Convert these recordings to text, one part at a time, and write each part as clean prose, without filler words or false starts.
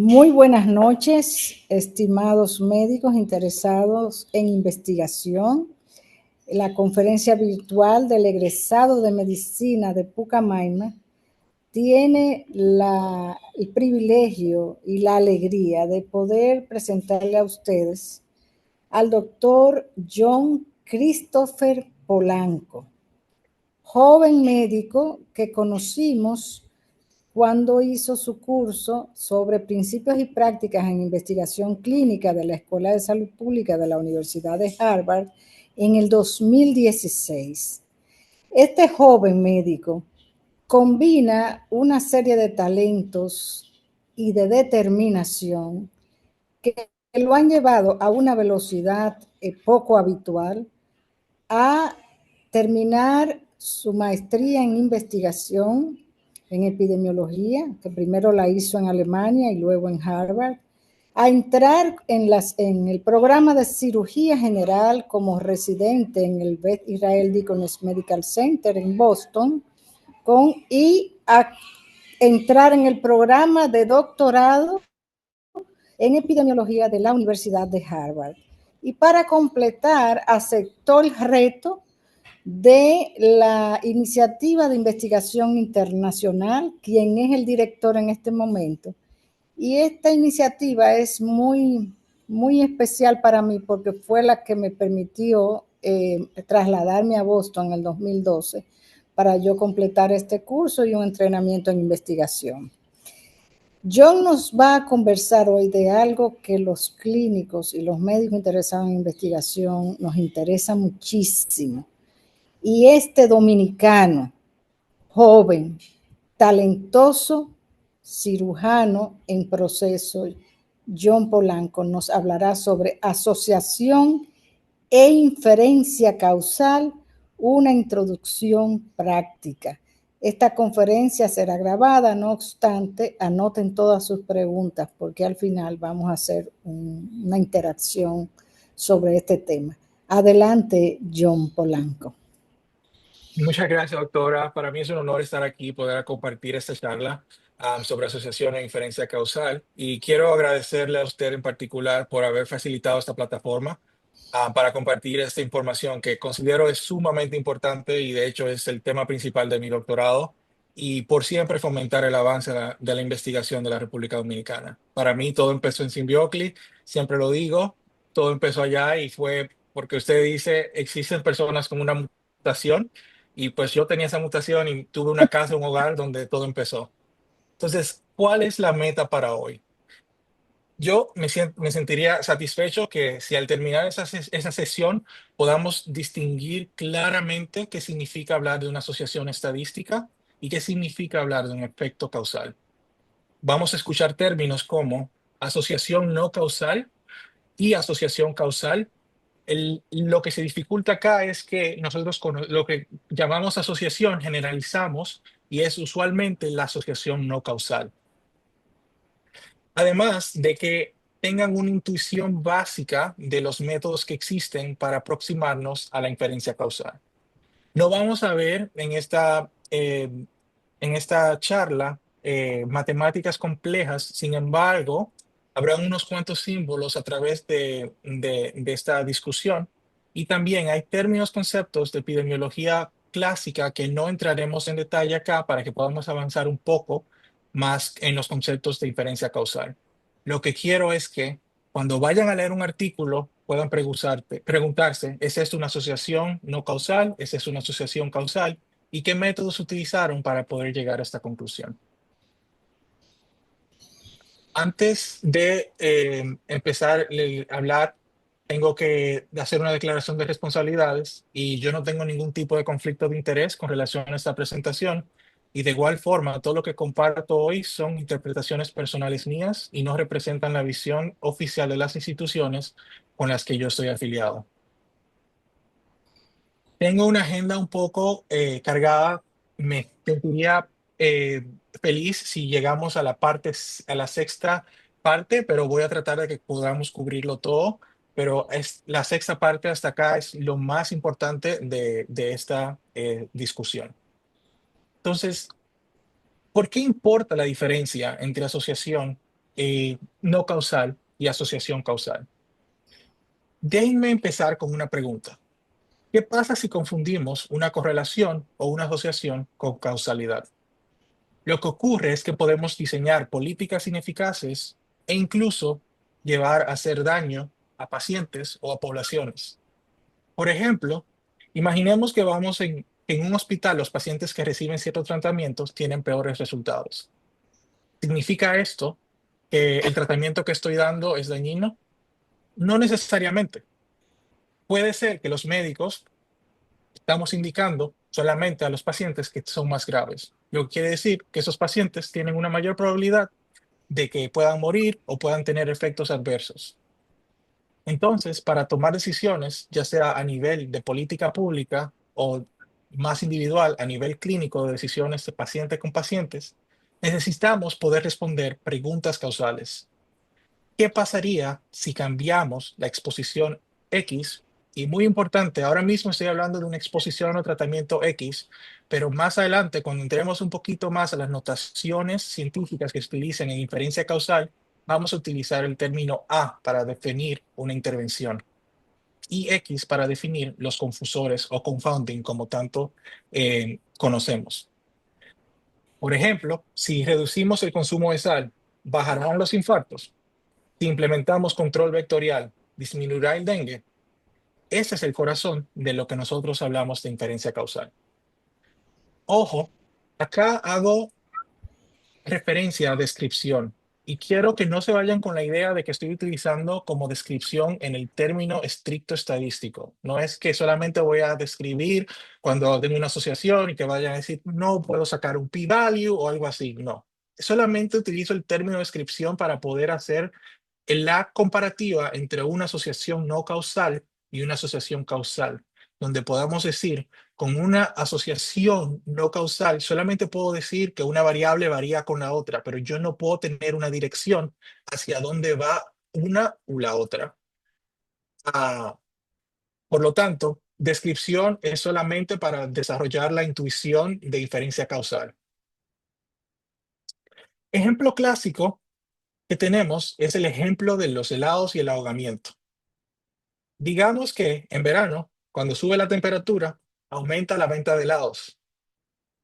Muy buenas noches, estimados médicos interesados en investigación. La conferencia virtual del egresado de medicina de Pucamaima tiene el privilegio y la alegría de poder presentarle a ustedes al doctor John Christopher Polanco, joven médico que conocimos cuando hizo su curso sobre principios y prácticas en investigación clínica de la Escuela de Salud Pública de la Universidad de Harvard en el 2016. Este joven médico combina una serie de talentos y de determinación que lo han llevado a una velocidad poco habitual a terminar su maestría en investigación en epidemiología, que primero la hizo en Alemania y luego en Harvard, a entrar en el programa de cirugía general como residente en el Beth Israel Deaconess Medical Center en Boston, y a entrar en el programa de doctorado en epidemiología de la Universidad de Harvard. Y para completar, aceptó el reto de la iniciativa de investigación internacional, quien es el director en este momento. Y esta iniciativa es muy especial para mí porque fue la que me permitió trasladarme a Boston en el 2012 para yo completar este curso y un entrenamiento en investigación. John nos va a conversar hoy de algo que los clínicos y los médicos interesados en investigación nos interesa muchísimo. Y este dominicano, joven, talentoso, cirujano en proceso, John Polanco, nos hablará sobre asociación e inferencia causal, una introducción práctica. Esta conferencia será grabada, no obstante, anoten todas sus preguntas porque al final vamos a hacer una interacción sobre este tema. Adelante, John Polanco. Muchas gracias, doctora. Para mí es un honor estar aquí y poder compartir esta charla sobre asociación e inferencia causal. Y quiero agradecerle a usted en particular por haber facilitado esta plataforma para compartir esta información que considero es sumamente importante y de hecho es el tema principal de mi doctorado y por siempre fomentar el avance de la investigación de la República Dominicana. Para mí todo empezó en Simbiocli, siempre lo digo, todo empezó allá y fue porque usted dice existen personas con una mutación y pues yo tenía esa mutación y tuve una casa, un hogar donde todo empezó. Entonces, ¿cuál es la meta para hoy? Yo me sentiría satisfecho que si al terminar esa sesión podamos distinguir claramente qué significa hablar de una asociación estadística y qué significa hablar de un efecto causal. Vamos a escuchar términos como asociación no causal y asociación causal. Lo que se dificulta acá es que nosotros con lo que llamamos asociación generalizamos y es usualmente la asociación no causal. Además de que tengan una intuición básica de los métodos que existen para aproximarnos a la inferencia causal. No vamos a ver en esta charla matemáticas complejas, sin embargo, habrá unos cuantos símbolos a través de esta discusión y también hay términos, conceptos de epidemiología clásica que no entraremos en detalle acá para que podamos avanzar un poco más en los conceptos de inferencia causal. Lo que quiero es que cuando vayan a leer un artículo puedan preguntarse, ¿es esto una asociación no causal? ¿Es esto una asociación causal? ¿Y qué métodos utilizaron para poder llegar a esta conclusión? Antes de empezar a hablar, tengo que hacer una declaración de responsabilidades y yo no tengo ningún tipo de conflicto de interés con relación a esta presentación. Y de igual forma, todo lo que comparto hoy son interpretaciones personales mías y no representan la visión oficial de las instituciones con las que yo estoy afiliado. Tengo una agenda un poco cargada. Me sentiría feliz si llegamos a a la sexta parte, pero voy a tratar de que podamos cubrirlo todo. Pero la sexta parte hasta acá es lo más importante de esta discusión. Entonces, ¿por qué importa la diferencia entre asociación no causal y asociación causal. Déjenme empezar con una pregunta. ¿Qué pasa si confundimos una correlación o una asociación con causalidad? Lo que ocurre es que podemos diseñar políticas ineficaces e incluso llevar a hacer daño a pacientes o a poblaciones. Por ejemplo, imaginemos que en un hospital los pacientes que reciben ciertos tratamientos tienen peores resultados. ¿Significa esto que el tratamiento que estoy dando es dañino? No necesariamente. Puede ser que los médicos estamos indicando solamente a los pacientes que son más graves. Lo que quiere decir que esos pacientes tienen una mayor probabilidad de que puedan morir o puedan tener efectos adversos. Entonces, para tomar decisiones, ya sea a nivel de política pública o más individual, a nivel clínico de decisiones de paciente con pacientes, necesitamos poder responder preguntas causales. ¿Qué pasaría si cambiamos la exposición X? Y muy importante, ahora mismo estoy hablando de una exposición o tratamiento X, pero más adelante, cuando entremos un poquito más a las notaciones científicas que se utilizan en inferencia causal, vamos a utilizar el término A para definir una intervención y X para definir los confusores o confounding, como tanto conocemos. Por ejemplo, si reducimos el consumo de sal, ¿bajarán los infartos? Si implementamos control vectorial, ¿disminuirá el dengue? Ese es el corazón de lo que nosotros hablamos de inferencia causal. Ojo, acá hago referencia a descripción y quiero que no se vayan con la idea de que estoy utilizando como descripción en el término estricto estadístico. No es que solamente voy a describir cuando tengo una asociación y que vayan a decir, no puedo sacar un p-value o algo así. No, solamente utilizo el término descripción para poder hacer en la comparativa entre una asociación no causal y una asociación causal, donde podamos decir, con una asociación no causal, solamente puedo decir que una variable varía con la otra, pero yo no puedo tener una dirección hacia dónde va una u la otra. Ah, por lo tanto, descripción es solamente para desarrollar la intuición de diferencia causal. Ejemplo clásico que tenemos es el ejemplo de los helados y el ahogamiento. Digamos que en verano, cuando sube la temperatura, aumenta la venta de helados.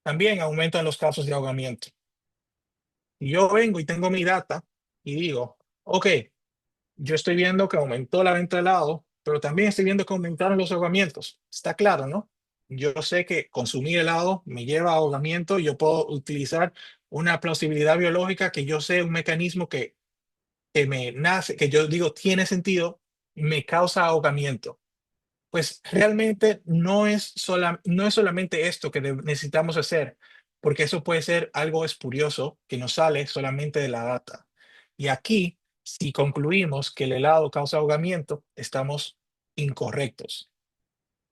También aumentan los casos de ahogamiento. Y yo vengo y tengo mi data y digo, ok, yo estoy viendo que aumentó la venta de helado, pero también estoy viendo que aumentaron los ahogamientos. Está claro, ¿no? Yo sé que consumir helado me lleva a ahogamiento y yo puedo utilizar una plausibilidad biológica que yo sé un mecanismo que me nace, que yo digo tiene sentido, me causa ahogamiento. Pues realmente no es solamente esto que necesitamos hacer, porque eso puede ser algo espurioso que nos sale solamente de la data. Y aquí, si concluimos que el helado causa ahogamiento, estamos incorrectos.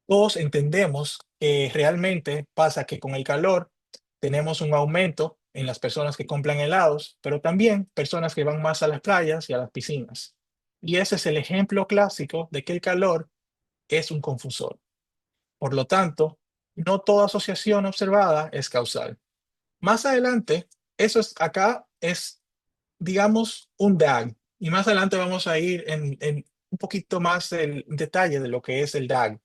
Todos entendemos que realmente pasa que con el calor tenemos un aumento en las personas que compran helados, pero también personas que van más a las playas y a las piscinas. Y ese es el ejemplo clásico de que el calor es un confusor. Por lo tanto, no toda asociación observada es causal. Más adelante, acá es, digamos, un DAG. Y más adelante vamos a ir en un poquito más el detalle de lo que es el DAG.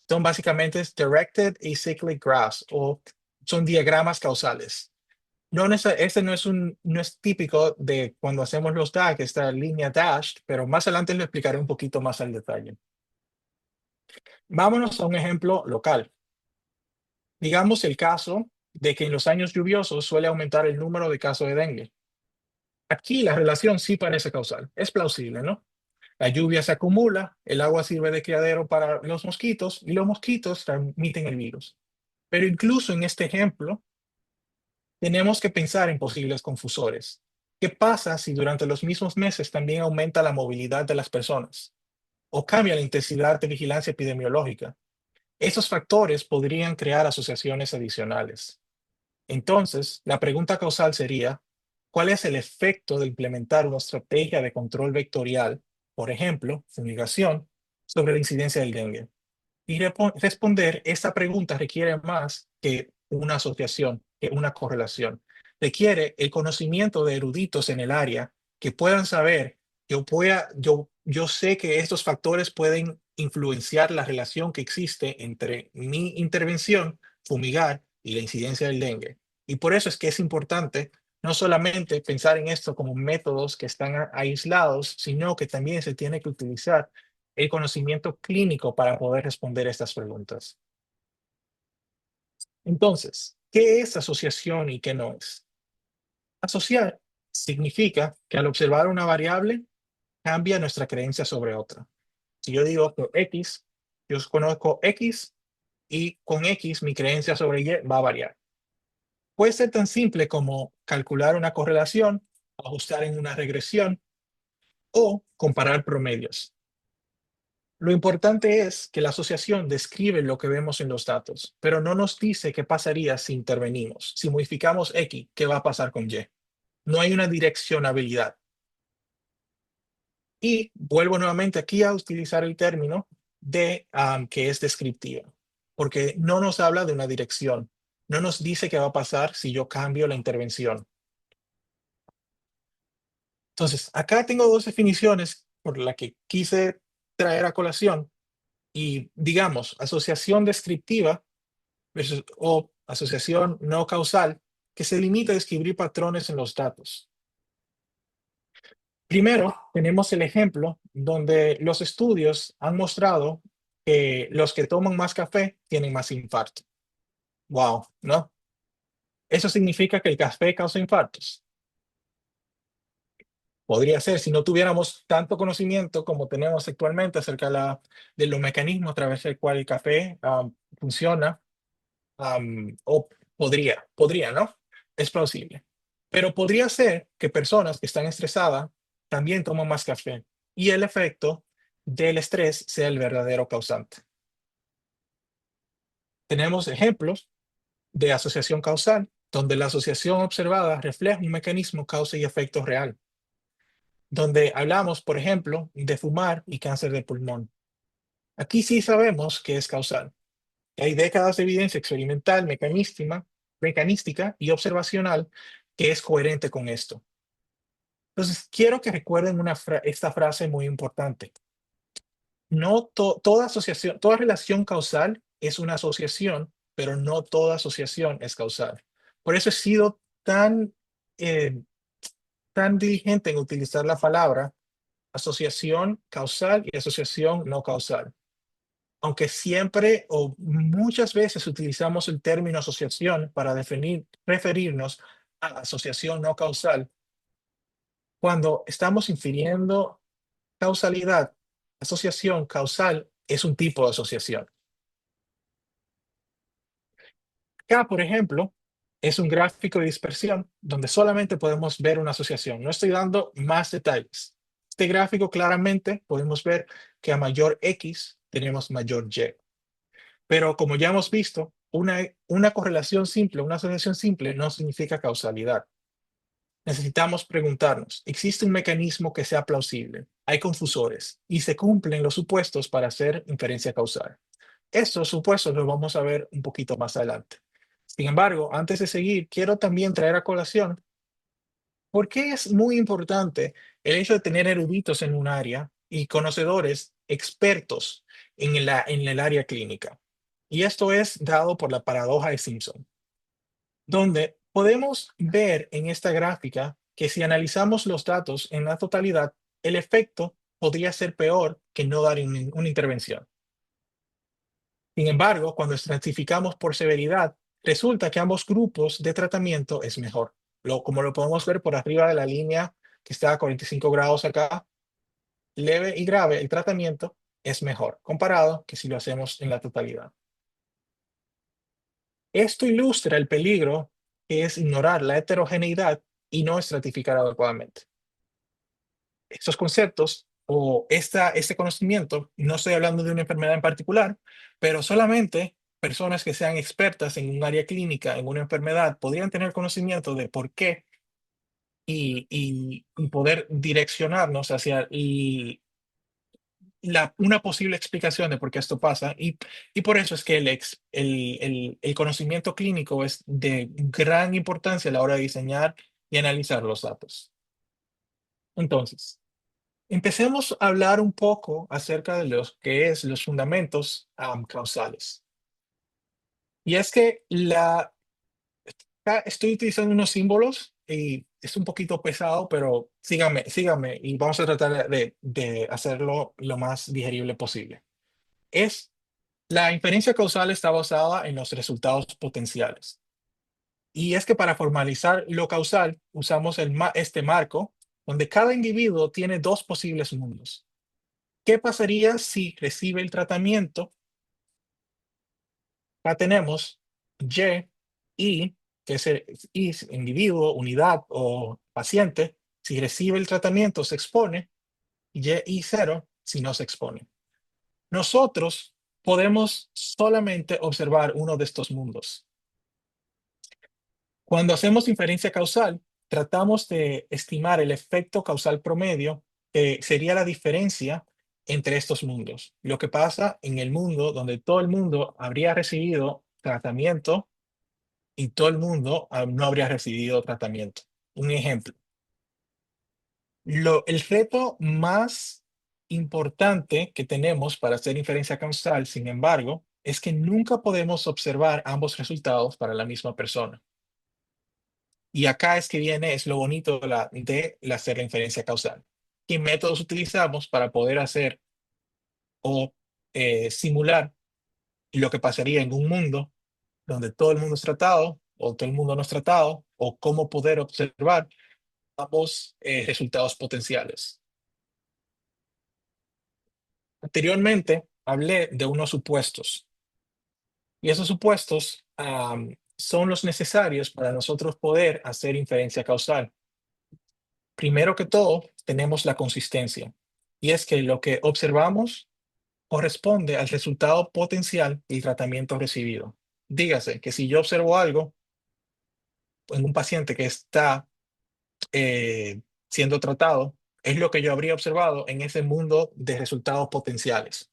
Son básicamente Directed Acyclic Graphs o son diagramas causales. Este no es típico de cuando hacemos los DAG, esta línea dashed, pero más adelante lo explicaré un poquito más al detalle. Vámonos a un ejemplo local. Digamos el caso de que en los años lluviosos suele aumentar el número de casos de dengue. Aquí la relación sí parece causal, es plausible, ¿no? La lluvia se acumula, el agua sirve de criadero para los mosquitos y los mosquitos transmiten el virus. Pero incluso en este ejemplo, tenemos que pensar en posibles confusores. ¿Qué pasa si durante los mismos meses también aumenta la movilidad de las personas o cambia la intensidad de vigilancia epidemiológica? Esos factores podrían crear asociaciones adicionales. Entonces, la pregunta causal sería, ¿cuál es el efecto de implementar una estrategia de control vectorial, por ejemplo, fumigación, sobre la incidencia del dengue? Y responder esta pregunta requiere más que una asociación, que una correlación. Requiere el conocimiento de eruditos en el área que puedan saber, yo sé que estos factores pueden influenciar la relación que existe entre mi intervención, fumigar, y la incidencia del dengue. Y por eso es que es importante no solamente pensar en esto como métodos que están aislados, sino que también se tiene que utilizar el conocimiento clínico para poder responder estas preguntas. Entonces, ¿qué es asociación y qué no es? Asociar significa que al observar una variable cambia nuestra creencia sobre otra. Si yo digo que X, yo conozco X y con X mi creencia sobre Y va a variar. Puede ser tan simple como calcular una correlación, ajustar en una regresión o comparar promedios. Lo importante es que la asociación describe lo que vemos en los datos, pero no nos dice qué pasaría si intervenimos. Si modificamos X, ¿qué va a pasar con Y? No hay una direccionabilidad. Y vuelvo nuevamente aquí a utilizar el término de que es descriptiva, porque no nos habla de una dirección, no nos dice qué va a pasar si yo cambio la intervención. Entonces, acá tengo dos definiciones por las que quise traer a colación y digamos, asociación descriptiva o asociación no causal, que se limita a describir patrones en los datos. Primero, tenemos el ejemplo donde los estudios han mostrado que los que toman más café tienen más infarto. Wow, ¿no? ¿Eso significa que el café causa infartos? Podría ser, si no tuviéramos tanto conocimiento como tenemos actualmente acerca de los mecanismos a través del cual el café funciona, o podría, ¿no? Es plausible. Pero podría ser que personas que están estresadas también toman más café y el efecto del estrés sea el verdadero causante. Tenemos ejemplos de asociación causal, donde la asociación observada refleja un mecanismo causa y efecto real, donde hablamos, por ejemplo, de fumar y cáncer de pulmón. Aquí sí sabemos que es causal. Hay décadas de evidencia experimental, mecanística y observacional que es coherente con esto. Entonces, quiero que recuerden esta frase muy importante. No toda asociación, toda relación causal es una asociación, pero no toda asociación es causal. Por eso he sido eh, tan diligente en utilizar la palabra asociación causal y asociación no causal. Aunque siempre o muchas veces utilizamos el término asociación para referirnos a asociación no causal, cuando estamos infiriendo causalidad, asociación causal es un tipo de asociación. Acá, por ejemplo, es un gráfico de dispersión donde solamente podemos ver una asociación. No estoy dando más detalles. Este gráfico claramente podemos ver que a mayor X tenemos mayor Y. Pero como ya hemos visto, una correlación simple, una asociación simple no significa causalidad. Necesitamos preguntarnos, ¿existe un mecanismo que sea plausible? Hay confusores y se cumplen los supuestos para hacer inferencia causal. Estos supuestos los vamos a ver un poquito más adelante. Sin embargo, antes de seguir, quiero también traer a colación por qué es muy importante el hecho de tener eruditos en un área y conocedores expertos en el área clínica. Y esto es dado por la paradoja de Simpson, donde podemos ver en esta gráfica que si analizamos los datos en la totalidad, el efecto podría ser peor que no dar una intervención. Sin embargo, cuando estratificamos por severidad, resulta que ambos grupos de tratamiento es mejor. Como lo podemos ver por arriba de la línea que está a 45 grados acá, leve y grave, el tratamiento es mejor comparado que si lo hacemos en la totalidad. Esto ilustra el peligro que es ignorar la heterogeneidad y no estratificar adecuadamente. Estos conceptos o este conocimiento, no estoy hablando de una enfermedad en particular, pero solamente personas que sean expertas en un área clínica, en una enfermedad, podrían tener conocimiento de por qué y poder direccionarnos hacia una posible explicación de por qué esto pasa. Y por eso es que el conocimiento clínico es de gran importancia a la hora de diseñar y analizar los datos. Entonces, empecemos a hablar un poco acerca de los que es los fundamentos causales. Y es que estoy utilizando unos símbolos y es un poquito pesado, pero síganme y vamos a tratar de hacerlo lo más digerible posible. La inferencia causal está basada en los resultados potenciales. Y es que para formalizar lo causal usamos este marco donde cada individuo tiene dos posibles mundos. ¿Qué pasaría si recibe el tratamiento? Acá tenemos Y, que es el Y, individuo, unidad o paciente. Si recibe el tratamiento, se expone. Y cero, si no se expone. Nosotros podemos solamente observar uno de estos mundos. Cuando hacemos inferencia causal, tratamos de estimar el efecto causal promedio, que sería la diferencia entre estos mundos. Lo que pasa en el mundo donde todo el mundo habría recibido tratamiento y todo el mundo no habría recibido tratamiento. Un ejemplo, el reto más importante que tenemos para hacer inferencia causal, sin embargo, es que nunca podemos observar ambos resultados para la misma persona. Y acá es que viene, es lo bonito de hacer la inferencia causal. ¿Qué métodos utilizamos para poder hacer o simular lo que pasaría en un mundo donde todo el mundo es tratado o todo el mundo no es tratado, o cómo poder observar ambos resultados potenciales? Anteriormente hablé de unos supuestos y esos supuestos son los necesarios para nosotros poder hacer inferencia causal. Primero que todo, tenemos la consistencia, y es que lo que observamos corresponde al resultado potencial del tratamiento recibido. Dígase que si yo observo algo en un paciente que está siendo tratado, es lo que yo habría observado en ese mundo de resultados potenciales.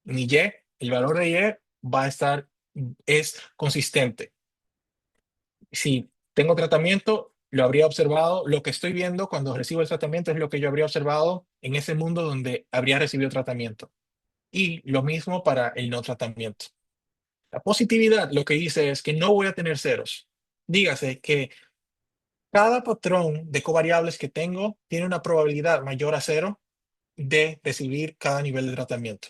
Mi Y, el valor de Y va a estar, es consistente. Si tengo tratamiento, lo habría observado. Lo que estoy viendo cuando recibo el tratamiento es lo que yo habría observado en ese mundo donde habría recibido tratamiento. Y lo mismo para el no tratamiento. La positividad lo que dice es que no voy a tener ceros. Dígase que cada patrón de covariables que tengo tiene una probabilidad mayor a cero de recibir cada nivel de tratamiento.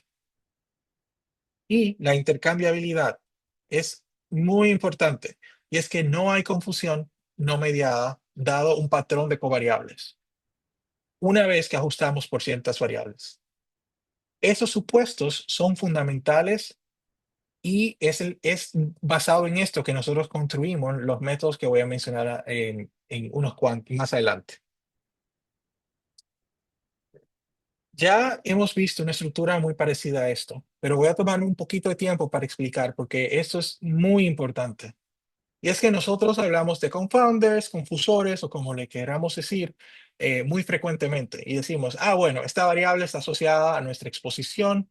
Y la intercambiabilidad es muy importante, y es que no hay confusión no mediada dado un patrón de covariables, una vez que ajustamos por ciertas variables. Esos supuestos son fundamentales y es basado en esto que nosotros construimos los métodos que voy a mencionar en unos cuantos más adelante. Ya hemos visto una estructura muy parecida a esto, pero voy a tomar un poquito de tiempo para explicar porque esto es muy importante. Y es que nosotros hablamos de confounders, confusores o como le queramos decir muy frecuentemente y decimos, bueno, esta variable está asociada a nuestra exposición,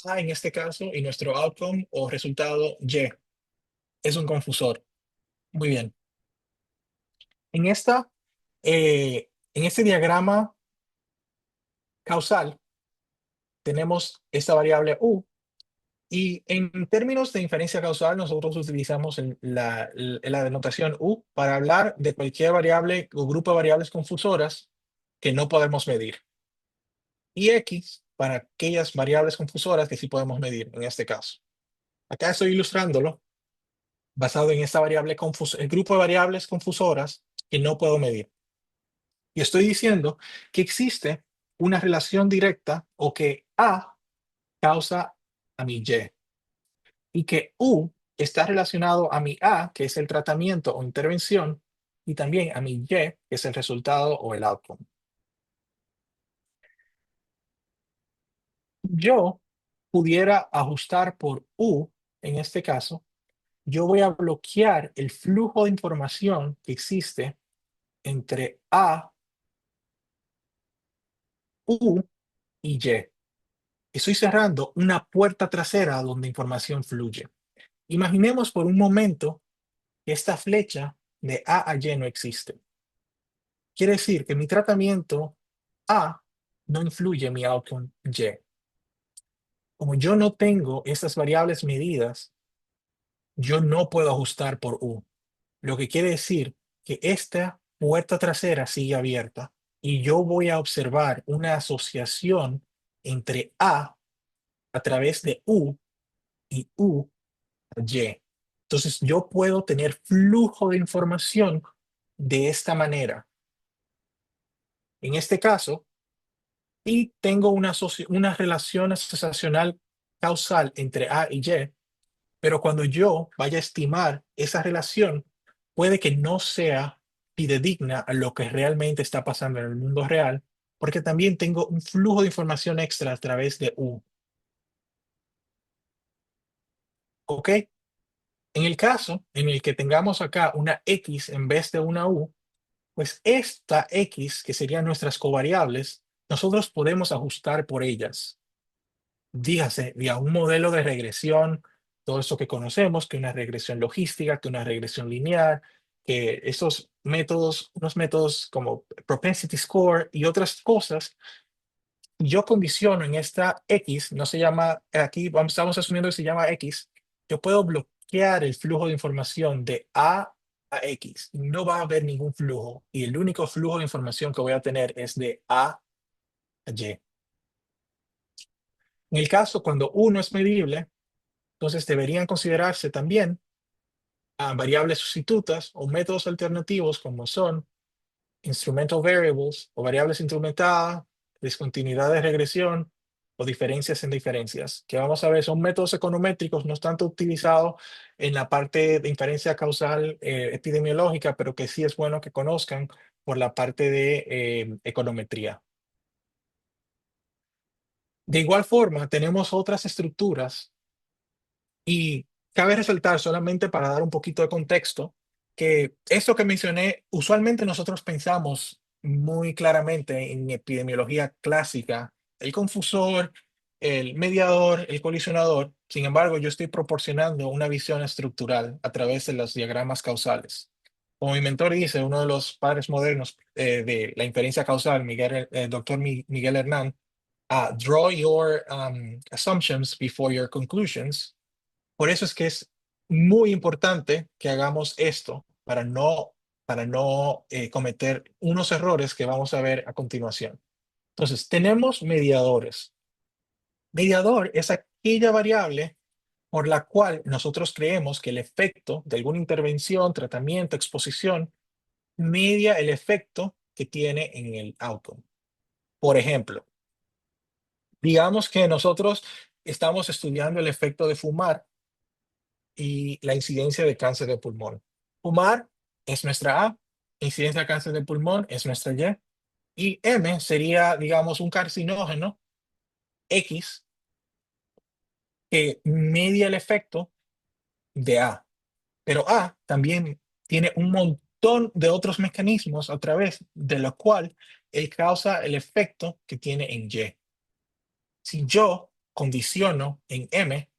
A en este caso, y nuestro outcome o resultado Y es un confusor. Muy bien. En, en este diagrama causal tenemos esta variable U. Y en términos de inferencia causal, nosotros utilizamos la denotación U para hablar de cualquier variable o grupo de variables confusoras que no podemos medir. Y X para aquellas variables confusoras que sí podemos medir, en este caso. Acá estoy ilustrándolo basado en esta variable el grupo de variables confusoras que no puedo medir. Y estoy diciendo que existe una relación directa o que A causa a mi Y. Y que U está relacionado a mi A, que es el tratamiento o intervención, y también a mi Y, que es el resultado o el outcome. Yo pudiera ajustar por U, en este caso, yo voy a bloquear el flujo de información que existe entre A, U y Y. Estoy cerrando una puerta trasera donde información fluye. Imaginemos por un momento que esta flecha de A a Y no existe. Quiere decir que mi tratamiento A no influye en mi outcome Y. Como yo no tengo estas variables medidas, yo no puedo ajustar por U. Lo que quiere decir que esta puerta trasera sigue abierta y yo voy a observar una asociación entre a través de U y U a Y. Entonces yo puedo tener flujo de información de esta manera. En este caso, y tengo una relación asociacional causal entre A y Y, pero cuando yo vaya a estimar esa relación, puede que no sea fidedigna a lo que realmente está pasando en el mundo real, porque también tengo un flujo de información extra a través de U. ¿Ok? En el caso en el que tengamos acá una X en vez de una U, pues esta X, que serían nuestras covariables, nosotros podemos ajustar por ellas. Dígase, vía un modelo de regresión, todo eso que conocemos, que una regresión logística, que una regresión lineal, que esos métodos, unos métodos como propensity score y otras cosas, yo condiciono en esta X, no se llama, aquí estamos asumiendo que se llama X, yo puedo bloquear el flujo de información de a X. No va a haber ningún flujo y el único flujo de información que voy a tener es de a Y. En el caso cuando uno es medible, entonces deberían considerarse también variables sustitutas o métodos alternativos como son instrumental variables o variables instrumentadas, discontinuidad de regresión o diferencias en diferencias, que vamos a ver son métodos econométricos no tanto utilizados en la parte de inferencia causal epidemiológica, pero que sí es bueno que conozcan por la parte de econometría. De igual forma, tenemos otras estructuras. Y cabe resaltar, solamente para dar un poquito de contexto, que esto que mencioné, usualmente nosotros pensamos muy claramente en epidemiología clásica, el confusor, el mediador, el colisionador. Sin embargo, yo estoy proporcionando una visión estructural a través de los diagramas causales. Como mi mentor dice, uno de los padres modernos de la inferencia causal, el doctor Miguel Hernán, draw your assumptions before your conclusions. Por eso es que es muy importante que hagamos esto para no cometer unos errores que vamos a ver a continuación. Entonces, tenemos mediadores. Mediador es aquella variable por la cual nosotros creemos que el efecto de alguna intervención, tratamiento, exposición, media el efecto que tiene en el outcome. Por ejemplo, digamos que nosotros estamos estudiando el efecto de fumar y la incidencia de cáncer de pulmón. Fumar es nuestra A, incidencia de cáncer de pulmón es nuestra y M sería, digamos, un carcinógeno X que media el efecto de A. Pero A también tiene un montón de otros mecanismos a través de lo cual él causa el efecto que tiene en Y. Si yo condiciono en M,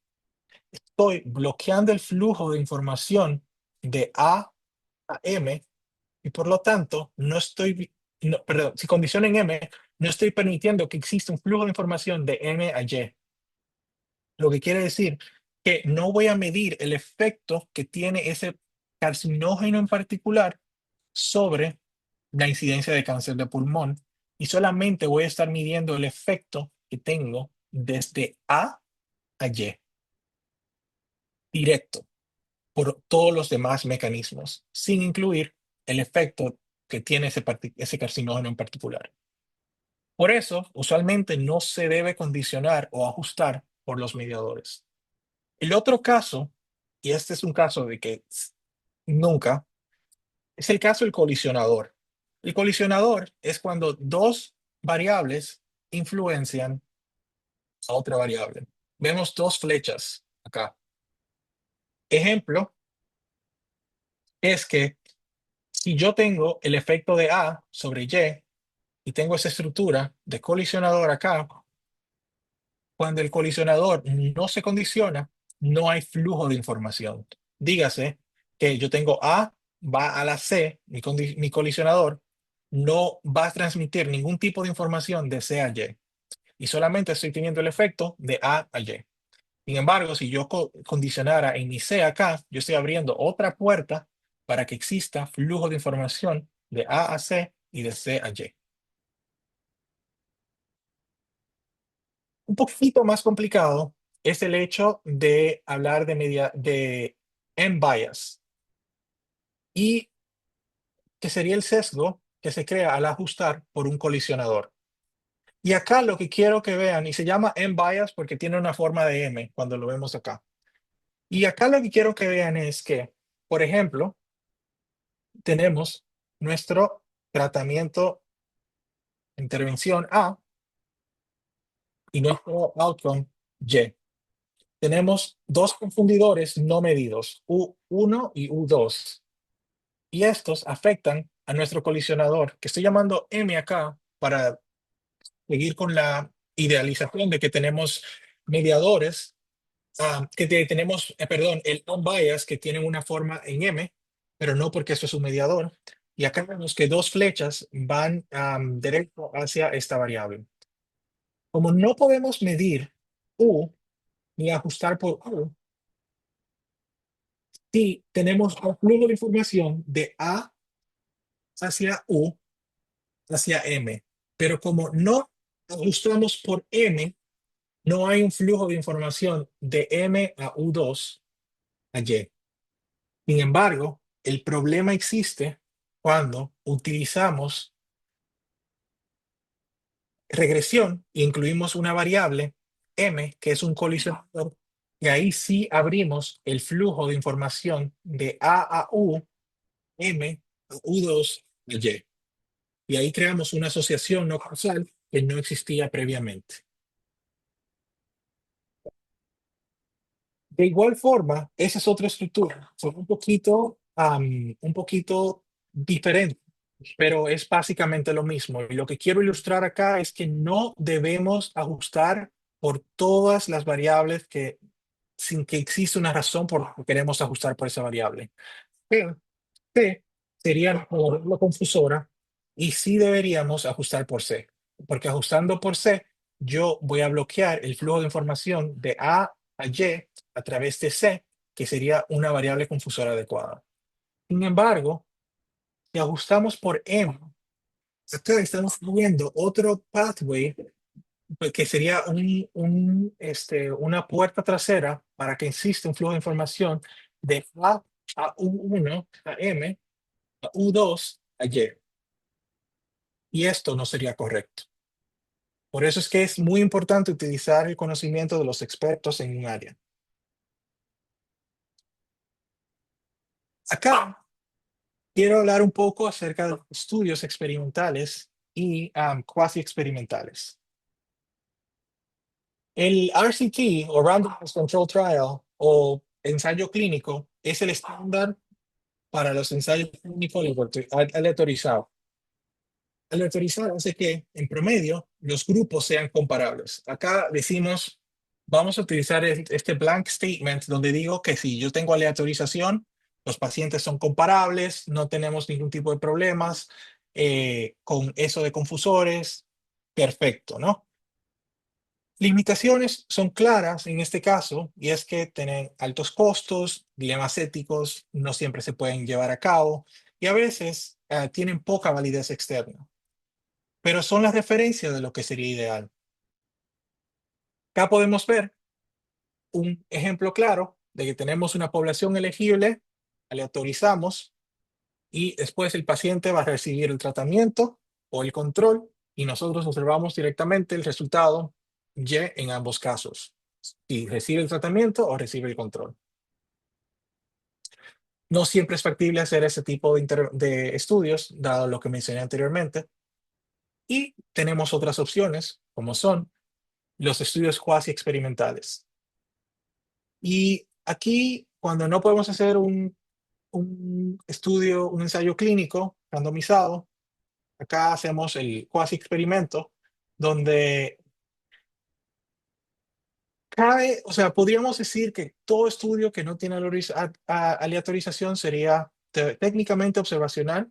estoy bloqueando el flujo de información de a M y por lo tanto no estoy, no, perdón, si condiciono en M, no estoy permitiendo que exista un flujo de información de M a Y. Lo que quiere decir que no voy a medir el efecto que tiene ese carcinógeno en particular sobre la incidencia de cáncer de pulmón y solamente voy a estar midiendo el efecto que tengo desde a Y, directo, por todos los demás mecanismos, sin incluir el efecto que tiene ese carcinógeno en particular. Por eso, usualmente no se debe condicionar o ajustar por los mediadores. El otro caso, y este es un caso de que nunca, es el caso del colisionador. El colisionador es cuando dos variables influencian a otra variable. Vemos dos flechas acá. Ejemplo es que si yo tengo el efecto de A sobre Y y tengo esa estructura de colisionador acá, cuando el colisionador no se condiciona, no hay flujo de información. Dígase que yo tengo A, va a la C, mi colisionador, no va a transmitir ningún tipo de información de C a Y y solamente estoy teniendo el efecto de A a Y. Sin embargo, si yo condicionara en mi C acá, yo estoy abriendo otra puerta para que exista flujo de información de A a C y de C a Y. Un poquito más complicado es el hecho de hablar de M-bias, y que sería el sesgo que se crea al ajustar por un colisionador. Y acá lo que quiero que vean, y se llama M-bias porque tiene una forma de M cuando lo vemos acá. Y acá lo que quiero que vean es que, por ejemplo, tenemos nuestro tratamiento, intervención A, y nuestro outcome Y. Tenemos dos confundidores no medidos, U1 y U2, y estos afectan a nuestro colisionador, que estoy llamando M acá para seguir con la idealización de que tenemos mediadores, tenemos, perdón, el on-bias que tiene una forma en M, pero no porque eso es un mediador. Y acá vemos que dos flechas van derecho hacia esta variable. Como no podemos medir U ni ajustar por U, si tenemos un flujo de información de A hacia U hacia M, pero como no ajustamos por M, no hay un flujo de información de M a U2 a Y. Sin embargo, el problema existe cuando utilizamos regresión e incluimos una variable M, que es un colisionador, y ahí sí abrimos el flujo de información de A a U, M a U2 a Y. Y ahí creamos una asociación no causal que no existía previamente. De igual forma, esa es otra estructura, son un poquito diferente, pero es básicamente lo mismo. Y lo que quiero ilustrar acá es que no debemos ajustar por todas las variables sin que exista una razón por la que queremos ajustar por esa variable. Pero C sería la confusora, y sí deberíamos ajustar por C, porque ajustando por C, yo voy a bloquear el flujo de información de A a Y a través de C, que sería una variable confusora adecuada. Sin embargo, si ajustamos por M, acá estamos viendo otro pathway, pues, que sería una puerta trasera para que exista un flujo de información de A a U1 a M a U2 a Y. Y esto no sería correcto. Por eso es que es muy importante utilizar el conocimiento de los expertos en un área. Acá quiero hablar un poco acerca de los estudios experimentales y cuasi experimentales. El RCT o Randomized Control Trial o ensayo clínico es el estándar para los ensayos clínicos aleatorizados. Aleatorizar hace que, en promedio, los grupos sean comparables. Acá decimos, vamos a utilizar este blank statement donde digo que si yo tengo aleatorización, los pacientes son comparables, no tenemos ningún tipo de problemas con eso de confusores. Perfecto, ¿no? Limitaciones son claras en este caso, y es que tienen altos costos, dilemas éticos, no siempre se pueden llevar a cabo, y a veces tienen poca validez externa, pero son las referencias de lo que sería ideal. Acá podemos ver un ejemplo claro de que tenemos una población elegible, aleatorizamos, y después el paciente va a recibir el tratamiento o el control, y nosotros observamos directamente el resultado Y en ambos casos, si recibe el tratamiento o recibe el control. No siempre es factible hacer ese tipo de estudios, dado lo que mencioné anteriormente, y tenemos otras opciones, como son los estudios cuasi experimentales. Y aquí, cuando no podemos hacer un estudio, un ensayo clínico randomizado, acá hacemos el cuasi experimento, donde cae, o sea, podríamos decir que todo estudio que no tiene aleatorización sería técnicamente observacional,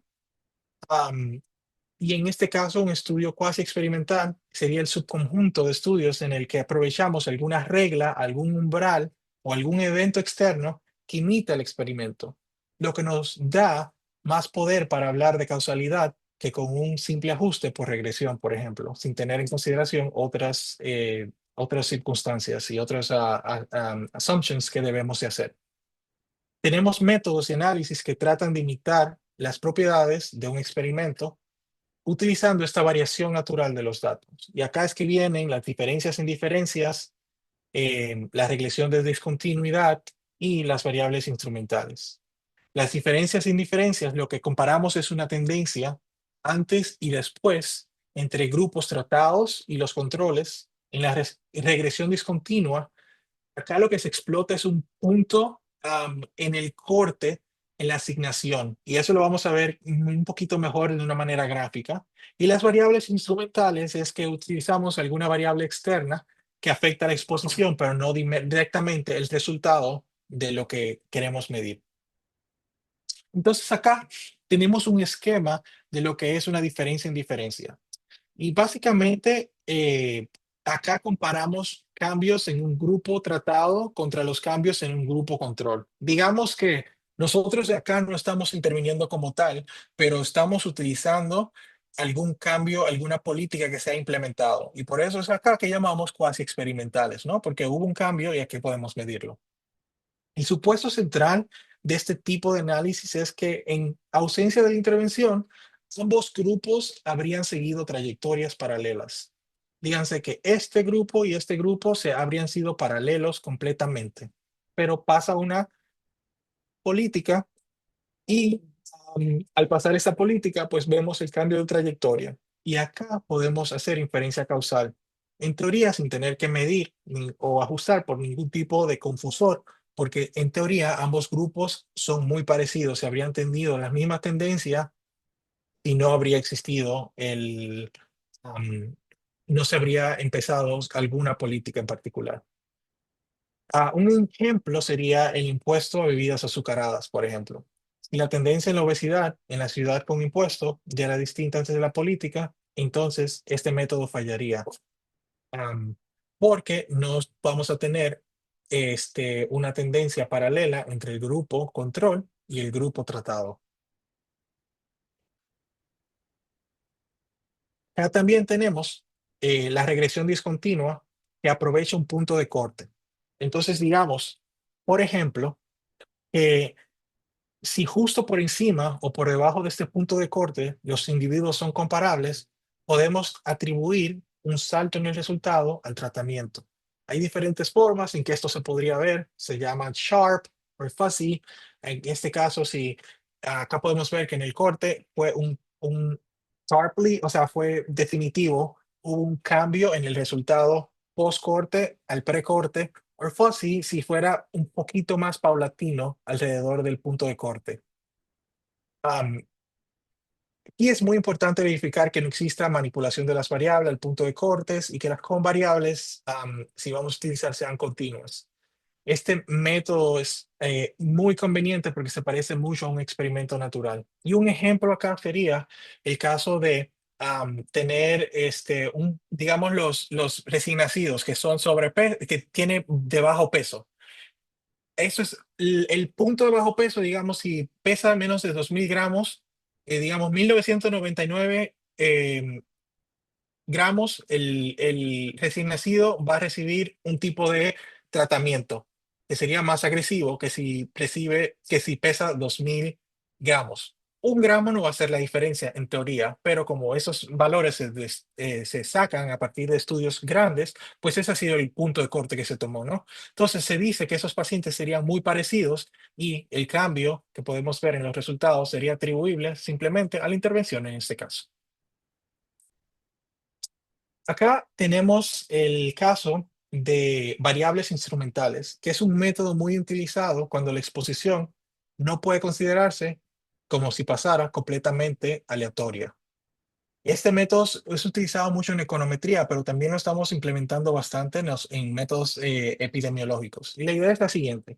Y en este caso, un estudio cuasi experimental sería el subconjunto de estudios en el que aprovechamos alguna regla, algún umbral o algún evento externo que imita el experimento, lo que nos da más poder para hablar de causalidad que con un simple ajuste por regresión, por ejemplo, sin tener en consideración otras circunstancias y otras assumptions que debemos de hacer. Tenemos métodos de análisis que tratan de imitar las propiedades de un experimento utilizando esta variación natural de los datos. Y acá es que vienen las diferencias en diferencias, la regresión de discontinuidad y las variables instrumentales. Las diferencias en diferencias, lo que comparamos es una tendencia antes y después entre grupos tratados y los controles. En la regresión discontinua, acá lo que se explota es un punto en el corte, en la asignación, y eso lo vamos a ver un poquito mejor de una manera gráfica. Y las variables instrumentales es que utilizamos alguna variable externa que afecta la exposición, pero no directamente el resultado de lo que queremos medir. Entonces acá tenemos un esquema de lo que es una diferencia en diferencia. Y básicamente, acá comparamos cambios en un grupo tratado contra los cambios en un grupo control. Digamos que nosotros de acá no estamos interviniendo como tal, pero estamos utilizando algún cambio, alguna política que se ha implementado. Y por eso es acá que llamamos cuasi experimentales, ¿no? Porque hubo un cambio y aquí podemos medirlo. El supuesto central de este tipo de análisis es que en ausencia de la intervención, ambos grupos habrían seguido trayectorias paralelas. Díganse que este grupo y este grupo se habrían sido paralelos completamente, pero pasa una política y al pasar esta política, pues vemos el cambio de trayectoria. Y acá podemos hacer inferencia causal, en teoría sin tener que medir o ajustar por ningún tipo de confusor, porque en teoría ambos grupos son muy parecidos, se habrían tenido la misma tendencia y no habría existido no se habría empezado alguna política en particular. Un ejemplo sería el impuesto a bebidas azucaradas, por ejemplo. Si la tendencia en la obesidad en la ciudad con impuesto ya era distinta antes de la política, entonces este método fallaría, am, porque no vamos a tener una tendencia paralela entre el grupo control y el grupo tratado. Acá también tenemos la regresión discontinua que aprovecha un punto de corte. Entonces, digamos, por ejemplo, que si justo por encima o por debajo de este punto de corte los individuos son comparables, podemos atribuir un salto en el resultado al tratamiento. Hay diferentes formas en que esto se podría ver, se llaman sharp o fuzzy. En este caso, si acá podemos ver que en el corte fue un sharply, o sea, fue definitivo, hubo un cambio en el resultado post corte al precorte, o fuzzy si fuera un poquito más paulatino alrededor del punto de corte. Am, y es muy importante verificar que no exista manipulación de las variables al punto de cortes y que las convariables, si vamos a utilizar, sean continuas. Este método es muy conveniente porque se parece mucho a un experimento natural. Y un ejemplo acá sería el caso de tener digamos, los recién nacidos que son que tienen de bajo peso. Eso es el punto de bajo peso, digamos, si pesa menos de 2000 gramos, digamos, 1999 gramos, el recién nacido va a recibir un tipo de tratamiento que sería más agresivo que si pesa 2000 gramos. Un gramo no va a hacer la diferencia en teoría, pero como esos valores se sacan a partir de estudios grandes, pues ese ha sido el punto de corte que se tomó, ¿no? Entonces se dice que esos pacientes serían muy parecidos y el cambio que podemos ver en los resultados sería atribuible simplemente a la intervención en este caso. Acá tenemos el caso de variables instrumentales, que es un método muy utilizado cuando la exposición no puede considerarse como si pasara completamente aleatoria. Este método es utilizado mucho en econometría, pero también lo estamos implementando bastante en métodos epidemiológicos. Y la idea es la siguiente.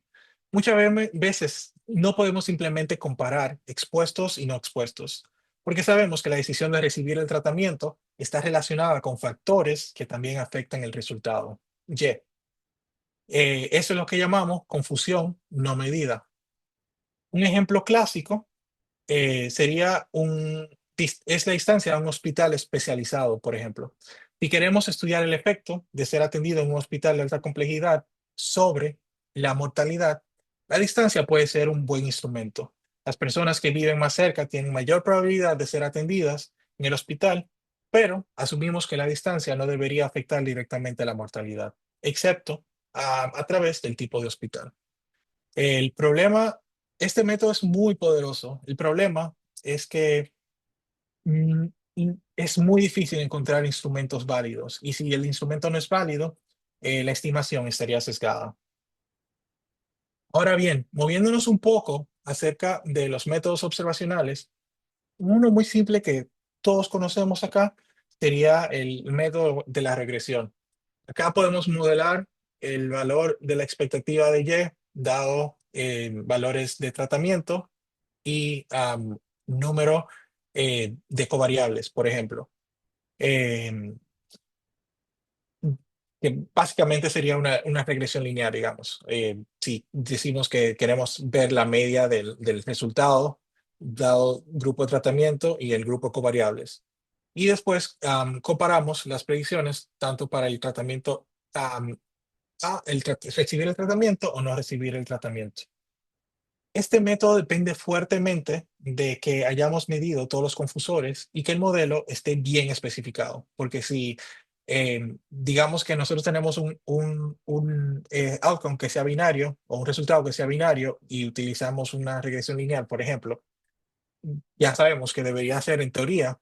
Muchas veces no podemos simplemente comparar expuestos y no expuestos. porque sabemos que la decisión de recibir el tratamiento está relacionada con factores que también afectan el resultado. Y, eso es lo que llamamos confusión no medida. Un ejemplo clásico sería es la distancia a un hospital especializado, por ejemplo. Si queremos estudiar el efecto de ser atendido en un hospital de alta complejidad sobre la mortalidad, la distancia puede ser un buen instrumento. Las personas que viven más cerca tienen mayor probabilidad de ser atendidas en el hospital, pero asumimos que la distancia no debería afectar directamente a la mortalidad, excepto a través del tipo de hospital. El problema, este método es muy poderoso. El problema es que mm, es muy difícil encontrar instrumentos válidos y si el instrumento no es válido, la estimación estaría sesgada. Ahora bien, moviéndonos un poco acerca de los métodos observacionales, uno muy simple que todos conocemos acá sería el método de la regresión. Acá podemos modelar el valor de la expectativa de Y dado valores de tratamiento y número de covariables, por ejemplo. Em, que básicamente sería una regresión lineal, digamos. Si decimos que queremos ver la media del resultado, dado grupo de tratamiento y el grupo de covariables. Y después comparamos las predicciones tanto para el tratamiento, recibir el tratamiento o no recibir el tratamiento. Este método depende fuertemente de que hayamos medido todos los confusores y que el modelo esté bien especificado, porque si digamos que nosotros tenemos un outcome que sea binario o un resultado que sea binario y utilizamos una regresión lineal, por ejemplo, ya sabemos que debería ser en teoría,